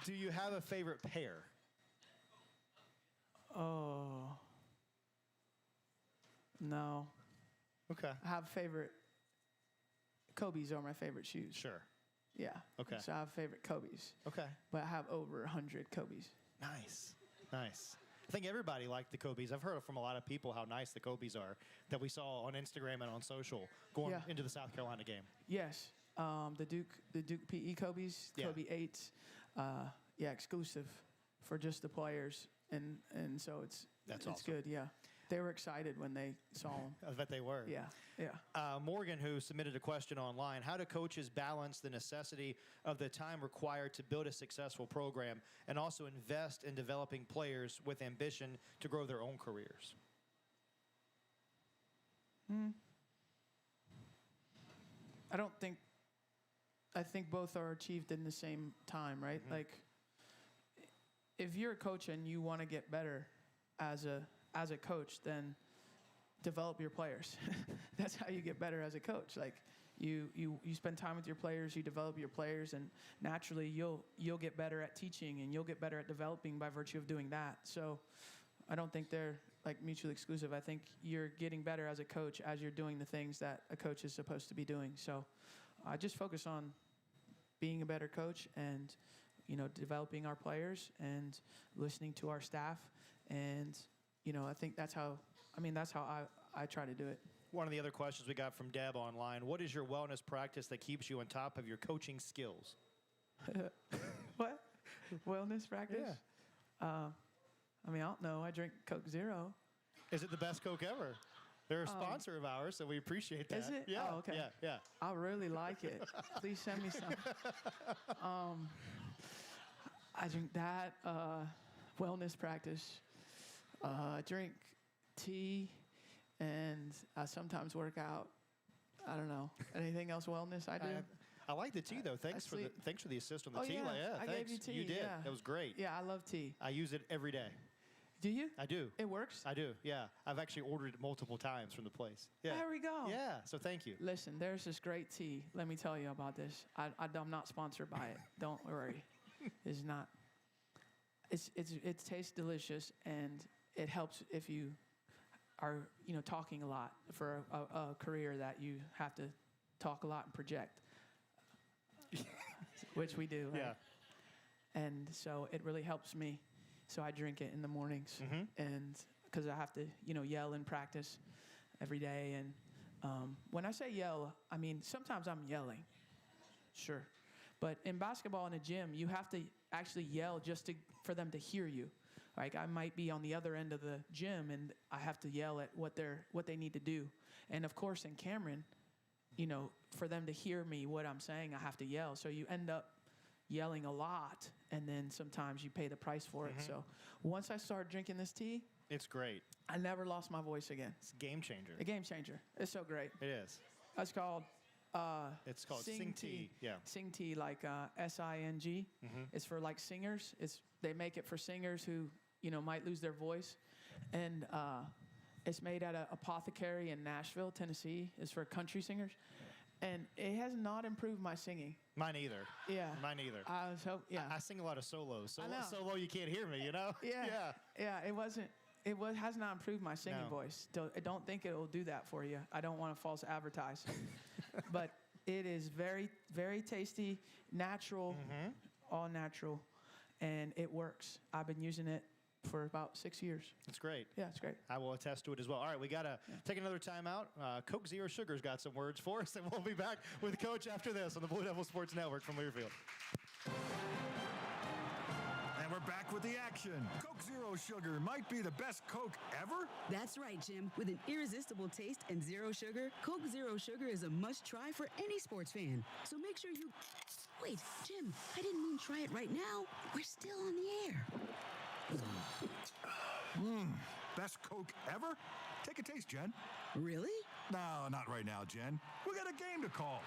Do you have a favorite pair? Oh. No. Okay. I have favorite. Kobe's are my favorite shoes. Sure. Yeah. Okay. So I have favorite Kobe's. Okay. But I have over 100 Kobe's. Nice. Nice. I think everybody liked the Kobe's. I've heard from a lot of people how nice the Kobe's are that we saw on Instagram and on social going into the South Carolina game. Yes. The Duke PE Kobe's, Kobe 8s. Exclusive for just the players. And so it's awesome. Good, yeah. They were excited when they saw them. I bet they were. Yeah. Morgan, who submitted a question online, how do coaches balance the necessity of the time required to build a successful program and also invest in developing players with ambition to grow their own careers? I think both are achieved in the same time, right? Like, if you're a coach and you want to get better as a coach, then develop your players. That's how you get better as a coach. Like, you spend time with your players, you develop your players, and naturally you'll get better at teaching and you'll get better at developing by virtue of doing that. So I don't think they're like mutually exclusive. I think you're getting better as a coach as you're doing the things that a coach is supposed to be doing. So I just focus on being a better coach and developing our players and listening to our staff. And I think that's how I try to do it. One of the other questions we got from Deb online, what is your wellness practice that keeps you on top of your coaching skills? What? Wellness practice? Yeah. I don't know. I drink Coke Zero. Is it the best Coke ever? They're a sponsor of ours, so we appreciate that. Is it? Yeah. Oh, okay. Yeah. I really like it. Please send me some. I drink that. Wellness practice. I drink tea, and I sometimes work out. I don't know. Anything else wellness I do? I like the tea, though. Thanks for the assist on the tea. Yeah. I thanks. gave you tea. You did. Yeah. That was great. Yeah, I love tea. I use it every day. Do you? I do. It works? I do, yeah. I've actually ordered it multiple times from the place. Yeah. There we go. Yeah, so thank you. Listen, there's this great tea. Let me tell you about this. I'm not sponsored by it. Don't worry. It's not. It tastes delicious, and it helps if you are talking a lot for a career that you have to talk a lot and project, which we do. Right? and so it really helps me. So I drink it in the mornings, and because I have to, yell in practice every day. And when I say yell, I mean sometimes I'm yelling, sure, but in basketball in a gym, you have to actually yell just for them to hear you. Like I might be on the other end of the gym, and I have to yell at what they need to do. And of course, in Cameron, for them to hear me, what I'm saying, I have to yell. So you end up yelling a lot, and then sometimes you pay the price for it. So once I started drinking this tea, it's great. I never lost my voice again. It's a game changer. A game changer. It's so great. It is. It's called Sing Tea. Yeah. Sing Tea, like SING. It's for like singers. They make it for singers who might lose their voice, and it's made at an apothecary in Nashville, Tennessee. It's for country singers, and it has not improved my singing. Mine either. Yeah. Mine either. I sing a lot of solos. Solo, you can't hear me. Yeah. It has not improved my singing voice. I don't think it will do that for you. I don't want to false advertise, but it is very, very tasty, natural, all natural, and it works. I've been using it for about 6 years. It's great. Yeah, it's great. I will attest to it as well. All right, we got to take another timeout. Coke Zero Sugar's got some words for us, and we'll be back with Coach after this on the Blue Devil Sports Network from Learfield. And we're back with the action. Coke Zero Sugar might be the best Coke ever. That's right, Jim. With an irresistible taste and zero sugar, Coke Zero Sugar is a must-try for any sports fan. So make sure you... Wait, Jim, I didn't mean try it right now. We're still on the air. Best Coke ever? Take a taste, Jen. Really? No, not right now, Jen. We got a game to call.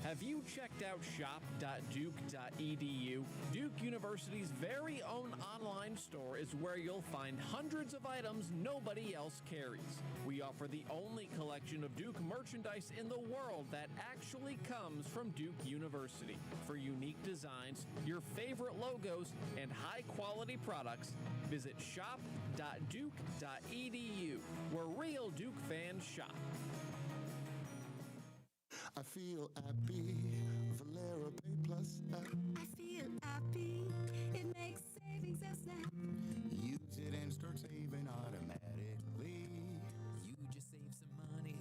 Have you checked out shop.duke.edu? Duke University's very own online store is where you'll find hundreds of items nobody else carries. We offer the only collection of Duke merchandise in the world that actually comes from Duke University. For unique designs, your favorite logos, and high-quality products, visit shop.duke.edu, where real Duke fans shop. I feel happy, Valera Pay Plus app. I feel happy, it makes savings a snap. Use it and start saving automatically. You just save some money,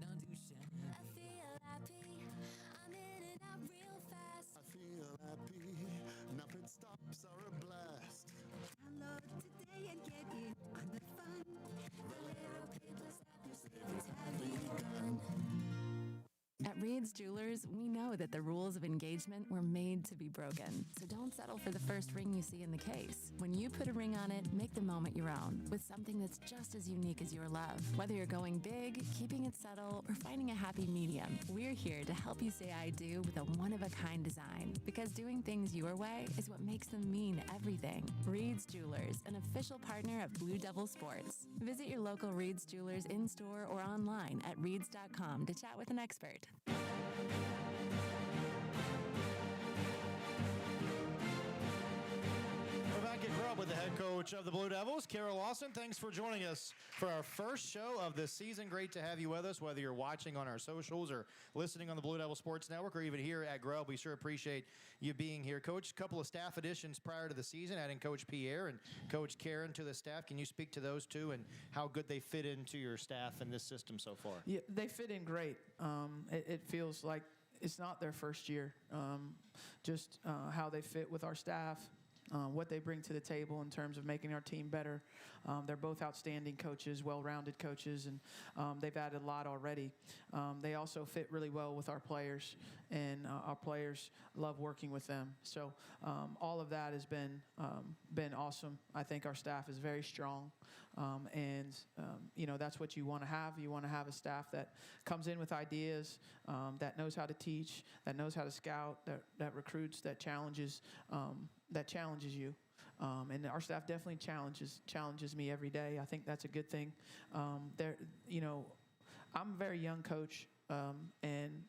not too shabby. I feel happy, I'm in and out real fast. I feel happy, now pit stops are a blast. Download today and get in on the fun. Valera Pay Plus app, your savings have begun. At Reed's Jewelers, we know that the rules of engagement were made to be broken. So don't settle for the first ring you see in the case. When you put a ring on it, make the moment your own with something that's just as unique as your love. Whether you're going big, keeping it subtle, or finding a happy medium, we're here to help you say I do with a one-of-a-kind design. Because doing things your way is what makes them mean everything. Reed's Jewelers, an official partner of Blue Devil Sports. Visit your local Reed's Jewelers in-store or online at reeds.com to chat with an expert. We're back at Grub with the head coach of the Blue Devils, Carol Lawson. Thanks for joining us for our first show of the season. Great to have you with us, whether you're watching on our socials or listening on the Blue Devil Sports Network or even here at Grub. We sure appreciate you being here. Coach, a couple of staff additions prior to the season, adding Coach Pierre and Coach Karen to the staff. Can you speak to those two and how good they fit into your staff and this system so far? Yeah, they fit in great. It feels like it's not their first year. Just how they fit with our staff. What they bring to the table in terms of making our team better. They're both outstanding coaches, well-rounded coaches, and they've added a lot already. They also fit really well with our players, and our players love working with them. So all of that has been awesome. I think our staff is very strong, and that's what you want to have. You want to have a staff that comes in with ideas, that knows how to teach, that knows how to scout, that recruits, that challenges you. And our staff definitely challenges me every day. I think that's a good thing. I'm a very young coach, and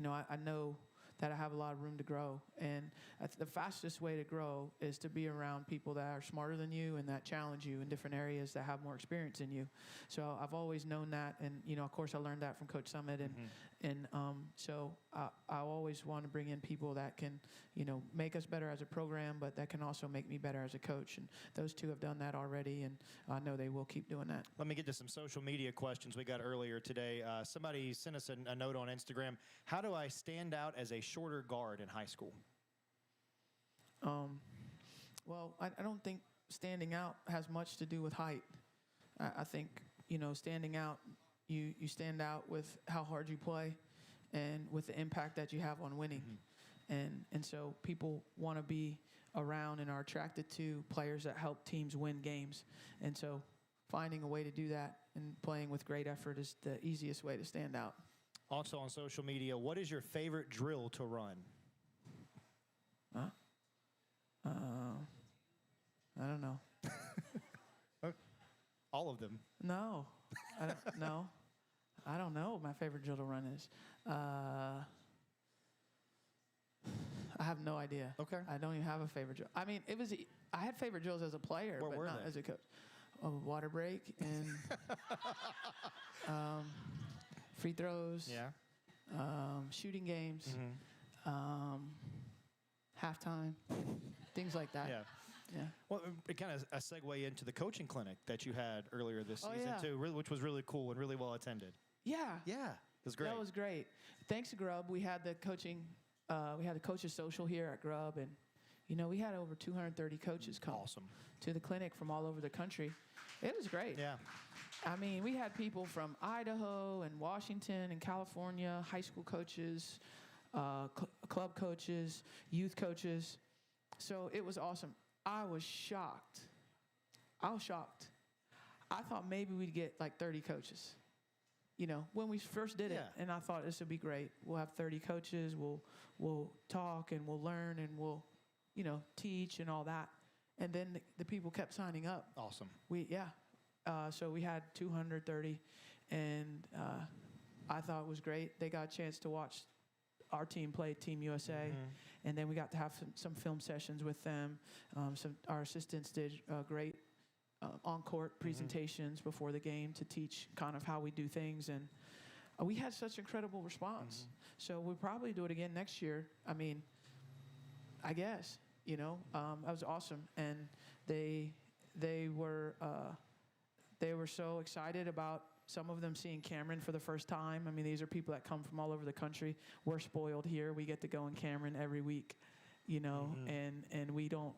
I know that I have a lot of room to grow. And the fastest way to grow is to be around people that are smarter than you and that challenge you in different areas, that have more experience than you. So I've always known that, and of course I learned that from Coach Summit, and so I always want to bring in people that can make us better as a program, but that can also make me better as a coach. And those two have done that already, and I know they will keep doing that. Let me get to some social media questions we got earlier today. Somebody sent us a note on Instagram. How do I stand out as a shorter guard in high school? Well, I don't think standing out has much to do with height. I think, standing out, you stand out with how hard you play and with the impact that you have on winning. And so people want to be around and are attracted to players that help teams win games. And so finding a way to do that and playing with great effort is the easiest way to stand out. Also on social media, what is your favorite drill to run? I don't know. All of them. No. I don't know what my favorite drill to run is. I have no idea. Okay. I don't even have a favorite drill. I mean, I had favorite drills as a player, What but were not they? as a coach. Water break and free throws. Yeah. Shooting games. Halftime. Things like that. Yeah. Yeah. Well, it kind of a segue into the coaching clinic that you had earlier this Oh, season yeah. too, which was really cool and really well attended. Yeah. Yeah. It was great. That was great. Thanks to Grub, we had the coaching. We had the coaches social here at Grub, and we had over 230 coaches come to the clinic from all over the country. It was great. Yeah. I mean, we had people from Idaho and Washington and California, high school coaches, club coaches, youth coaches. So it was awesome. I was shocked. I thought maybe we'd get like 30 coaches. When we first did it, and I thought this would be great. We'll have 30 coaches. We'll talk and we'll learn and we'll, teach and all that. And then the people kept signing up. Awesome. So we had 230, and I thought it was great. They got a chance to watch our team play Team USA, and then we got to have some film sessions with them. Our assistants did great on-court presentations before the game to teach kind of how we do things, and we had such incredible response. So we'll probably do it again next year. I mean, I guess, that was awesome, and they were so excited about some of them seeing Cameron for the first time. I mean, these are people that come from all over the country. We're spoiled here. We get to go in Cameron every week, and we don't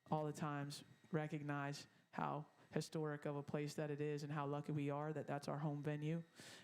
all the times recognize how historic of a place that it is and how lucky we are that that's our home venue.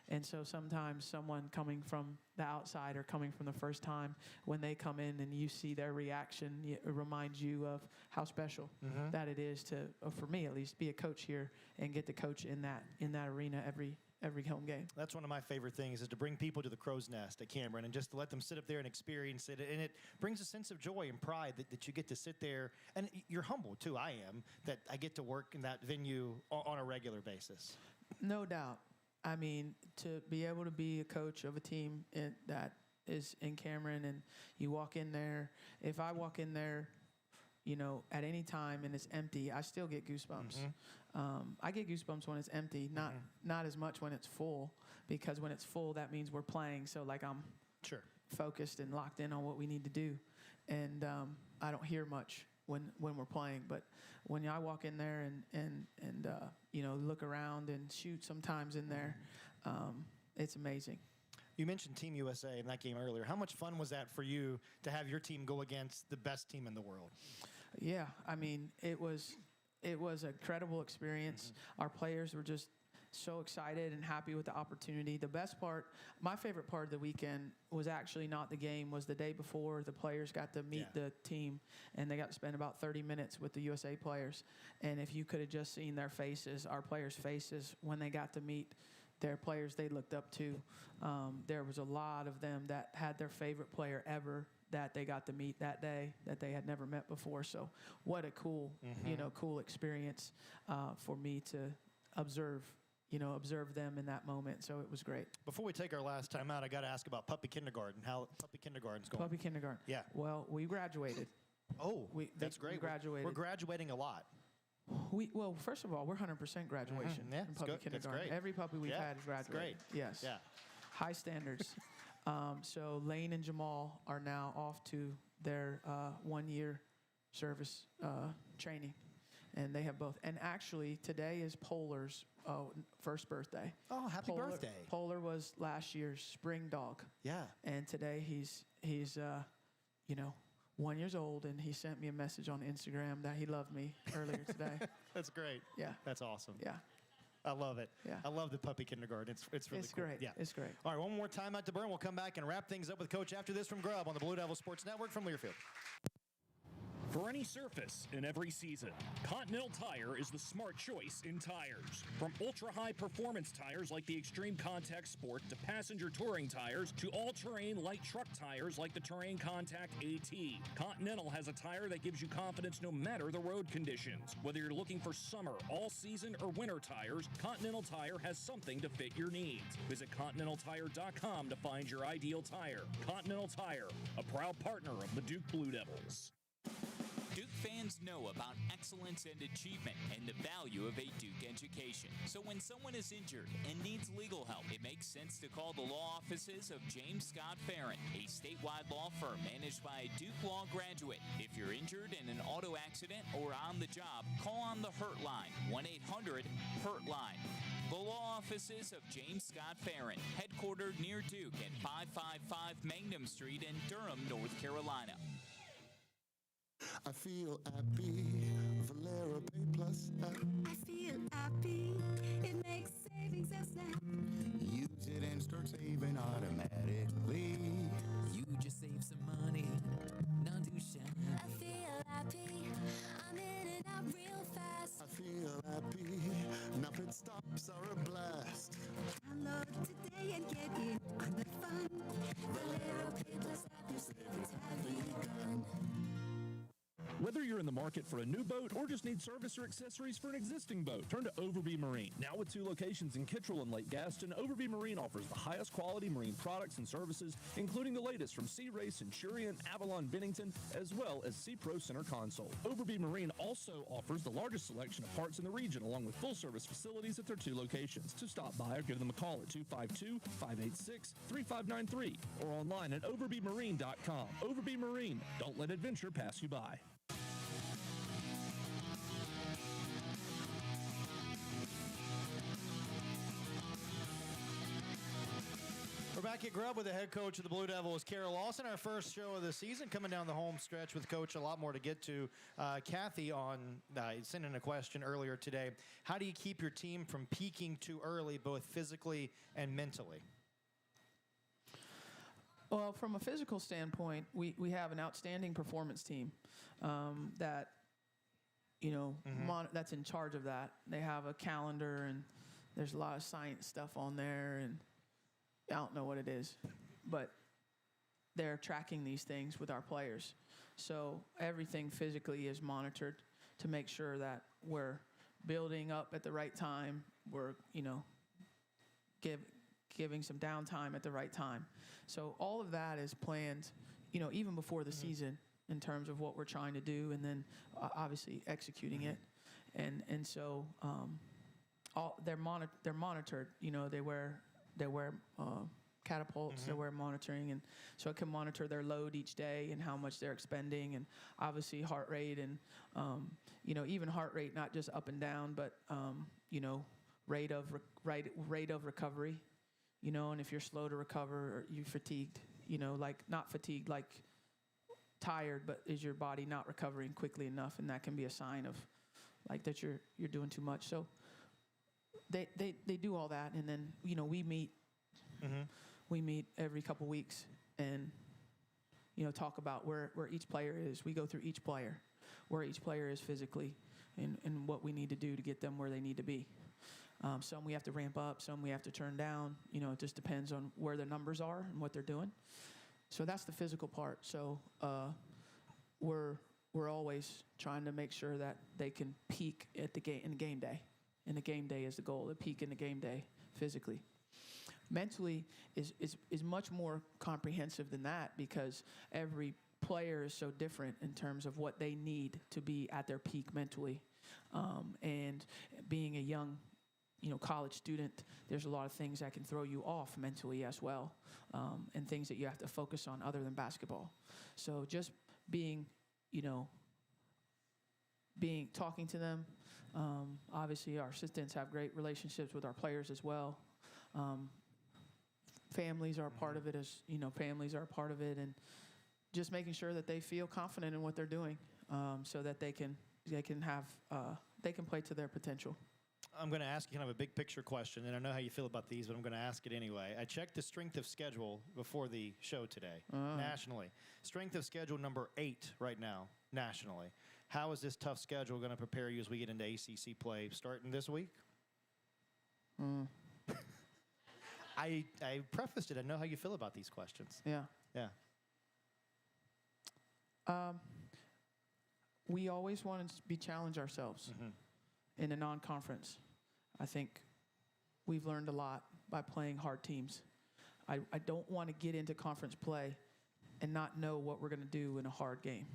And so sometimes someone coming from the outside or coming from the first time, when they come in and you see their reaction, it reminds you of how special that it is to, for me at least, be a coach here and get to coach in that arena every home game. That's one of my favorite things, is to bring people to the Crow's Nest at Cameron and just to let them sit up there and experience it. And it brings a sense of joy and pride that you get to sit there. And you're humbled, too. I am, that I get to work in that venue on a regular basis. No doubt. I mean, to be able to be a coach of a team that is in Cameron, and you walk in there, if I walk in there, at any time and it's empty, I still get goosebumps. I get goosebumps when it's empty, not as much when it's full, because when it's full, that means we're playing. So like I'm focused and locked in on what we need to do, and I don't hear much when we're playing. But when I walk in there and look around and shoot sometimes in there, it's amazing. You mentioned Team USA in that game earlier. How much fun was that for you to have your team go against the best team in the world? Yeah, I mean, it was an incredible experience. Our players were just so excited and happy with the opportunity. The best part, my favorite part of the weekend was actually not the game, was the day before. The players got to meet the team, and they got to spend about 30 minutes with the USA players. And if you could have just seen their faces, our players' faces, when they got to meet their players they looked up to, there was a lot of them that had their favorite player ever that they got to meet that day that they had never met before. So what a cool, cool experience for me to observe, observe them in that moment. So it was great. Before we take our last time out, I got to ask about puppy kindergarten. How puppy kindergarten's going? Puppy kindergarten. Yeah. Well, we graduated. Oh, that's great. We graduated. We're graduating a lot. Well, first of all, we're 100% graduation Yeah, in it's puppy good. That's kindergarten. great. Every puppy we've had has That's graduated. great. Yes. Yeah. High standards. So Lane and Jamal are now off to their 1-year service training. And they have both. And actually, today is Polar's first birthday. Oh, happy birthday. Polar was last year's spring dog. Yeah. And today he's 1 year old, and he sent me a message on Instagram that he loved me earlier today. That's great. Yeah. That's awesome. Yeah. I love it. Yeah. I love the puppy kindergarten. It's really cool. Great. Yeah. It's great. All right, one more time out to burn. We'll come back and wrap things up with Coach after this from Grubb on the Blue Devil Sports Network from Learfield. For any surface in every season, Continental Tire is the smart choice in tires. From ultra-high performance tires like the Extreme Contact Sport to passenger touring tires to all-terrain light truck tires like the Terrain Contact AT, Continental has a tire that gives you confidence no matter the road conditions. Whether you're looking for summer, all-season, or winter tires, Continental Tire has something to fit your needs. Visit ContinentalTire.com to find your ideal tire. Continental Tire, a proud partner of the Duke Blue Devils. Duke fans know about excellence and achievement and the value of a Duke education. So when someone is injured and needs legal help, it makes sense to call the law offices of James Scott Farron, a statewide law firm managed by a Duke Law graduate. If you're injured in an auto accident or on the job, call on the Hurt Line, 1-800-HURT-LINE. The law offices of James Scott Farron, headquartered near Duke at 555 Mangum Street in Durham, North Carolina. I feel happy, Valera Pay Plus app. I feel happy. It makes savings a snap. Use it and start saving automatically. You just save some money. Not too shabby. I feel happy. I'm in and out real fast. I feel happy. Now pit stops are a blast. Download today and get in on the fun. Valera Pay Plus app. Your savings have begun. Whether you're in the market for a new boat or just need service or accessories for an existing boat, turn to Overby Marine. Now with 2 locations in Kittrell and Lake Gaston, Overby Marine offers the highest quality marine products and services, including the latest from Sea Ray, Centurion, Avalon, Bennington, as well as Sea Pro Center Console. Overby Marine also offers the largest selection of parts in the region, along with full-service facilities at their 2 locations. To stop by or give them a call at 252-586-3593 or online at overbymarine.com. Overby Marine. Don't let adventure pass you by. We're back at Grubb with the head coach of the Blue Devils, Carol Lawson. Our first show of the season, coming down the home stretch with Coach. A lot more to get to. Kathy sent in a question earlier today. How do you keep your team from peaking too early, both physically and mentally? Well, from a physical standpoint, we have an outstanding performance team that, that's in charge of that. They have a calendar, and there's a lot of science stuff on there, and I don't know what it is, but they're tracking these things with our players. So everything physically is monitored to make sure that we're building up at the right time. We're, giving some downtime at the right time. So all of that is planned, even before the season in terms of what we're trying to do, and then obviously executing it. And so they're monitored. They wear catapults. They wear monitoring, and so it can monitor their load each day and how much they're expending, and obviously heart rate, and even heart rate, not just up and down, but rate of recovery. And if you're slow to recover, or you fatigued, like not fatigued, like tired, but is your body not recovering quickly enough, and that can be a sign of like that you're doing too much. So they do all that, and then we meet every couple weeks and talk about where each player is. We go through each player, where each player is physically, and what we need to do to get them where they need to be. Some we have to ramp up, some we have to turn down. It just depends on where their numbers are and what they're doing. So that's the physical part. So we're always trying to make sure that they can peak at in game day. and the game day is the goal, the peak in the game day physically. Mentally is much more comprehensive than that, because every player is so different in terms of what they need to be at their peak mentally. And being a young, college student, there's a lot of things that can throw you off mentally as well, and things that you have to focus on other than basketball. So just talking to them. Obviously, our assistants have great relationships with our players as well. Families are a part of it, families are a part of it, and just making sure that they feel confident in what they're doing, so that they can play to their potential. I'm going to ask you kind of a big picture question, and I know how you feel about these, but I'm going to ask it anyway. I checked the strength of schedule before the show today, nationally. Strength of schedule number 8 right now, nationally. How is this tough schedule going to prepare you as we get into ACC play starting this week? I prefaced it. I know how you feel about these questions. Yeah. Yeah. We always want to challenge ourselves in a non-conference. I think we've learned a lot by playing hard teams. I don't want to get into conference play and not know what we're going to do in a hard game.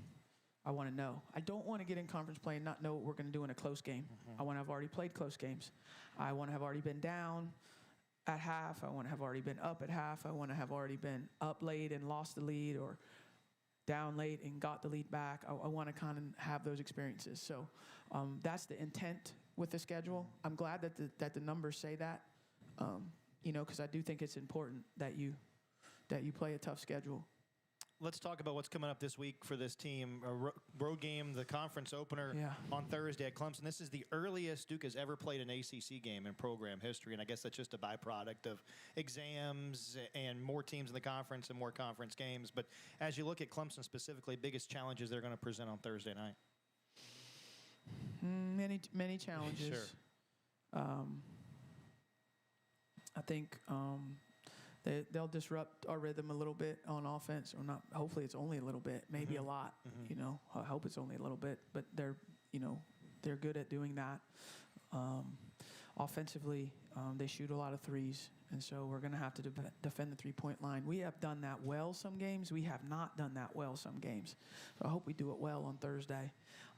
I want to know. I don't want to get in conference play and not know what we're going to do in a close game. I want to have already played close games. I want to have already been down at half. I want to have already been up at half. I want to have already been up late and lost the lead, or down late and got the lead back. I want to kind of have those experiences. So that's the intent with the schedule. I'm glad that the numbers say that, because I do think it's important that you play a tough schedule. Let's talk about what's coming up this week for this team. A road game, the conference opener on Thursday at Clemson. This is the earliest Duke has ever played an ACC game in program history, and I guess that's just a byproduct of exams and more teams in the conference and more conference games. But as you look at Clemson specifically, biggest challenges they're going to present on Thursday night? Many challenges. Sure. I think they'll disrupt our rhythm a little bit on offense, or not. Hopefully, it's only a little bit, maybe a lot. I hope it's only a little bit, but they're good at doing that. Offensively, they shoot a lot of threes, and so we're going to have to defend the three-point line. We have done that well some games. We have not done that well some games. So I hope we do it well on Thursday.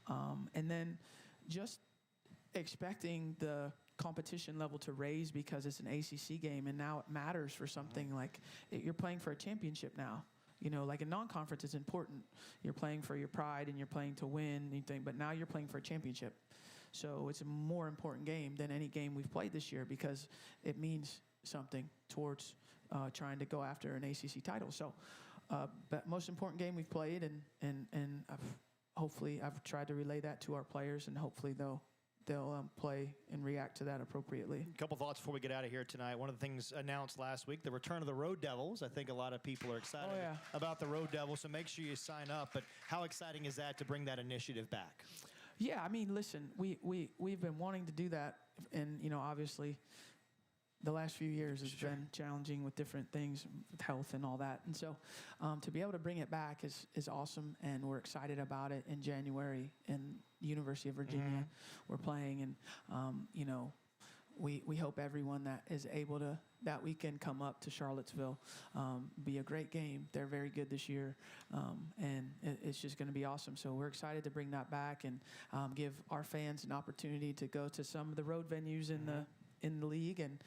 And then just expecting the competition level to raise, because it's an ACC game, and now it matters for something like you're playing for a championship now. Like a non-conference is important. You're playing for your pride and you're playing to win anything, but now you're playing for a championship. So it's a more important game than any game we've played this year, because it means something towards trying to go after an ACC title. So but most important game we've played, and I've tried to relay that to our players, and hopefully they'll play and react to that appropriately. A couple thoughts before we get out of here tonight. One of the things announced last week, the return of the Road Devils. I think a lot of people are excited about the Road Devils, so make sure you sign up. But how exciting is that to bring that initiative back? Yeah, I mean, listen, we've been wanting to do that, and obviously the last few years has been challenging with different things, with health and all that. And so to be able to bring it back is awesome, and we're excited about it. In January in University of Virginia, we're playing, and we hope everyone that is able to that weekend come up to Charlottesville. Be a great game. They're very good this year, and it's just going to be awesome. So we're excited to bring that back and give our fans an opportunity to go to some of the road venues in the league and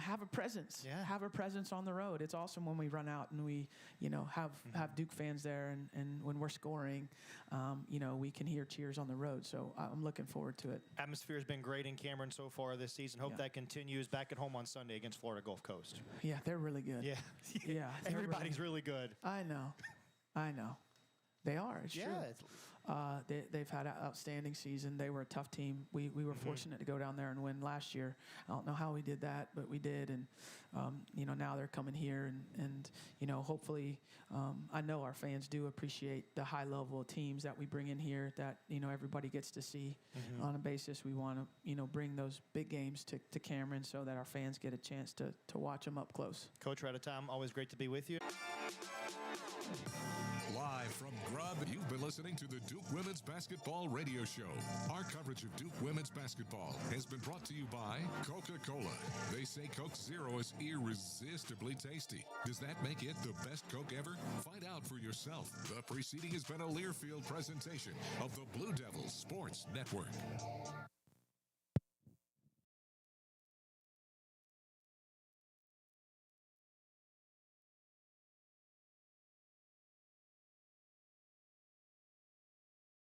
have a presence. Have a presence on the road. It's awesome when we run out and we have Duke fans there, and when we're scoring, we can hear cheers on the road. So I'm looking forward to it. Atmosphere has been great in Cameron so far this season. Hope that continues. Back at home on Sunday against Florida Gulf Coast. Yeah, they're really good. Yeah. Everybody's really good. I know. They are. It's true. They've had an outstanding season. They were a tough team. We were fortunate to go down there and win last year. I don't know how we did that, but we did. And now they're coming here, and hopefully, I know our fans do appreciate the high level of teams that we bring in here that everybody gets to see on a basis. We want to bring those big games to Cameron so that our fans get a chance to watch them up close. Coach, we're out of time. Always great to be with you. Live From Grub, you've been listening to the Duke Women's Basketball Radio Show. Our coverage of Duke Women's Basketball has been brought to you by Coca-Cola. They say Coke Zero is irresistibly tasty. Does that make it the best Coke ever? Find out for yourself. The preceding has been a Learfield presentation of the Blue Devils Sports Network.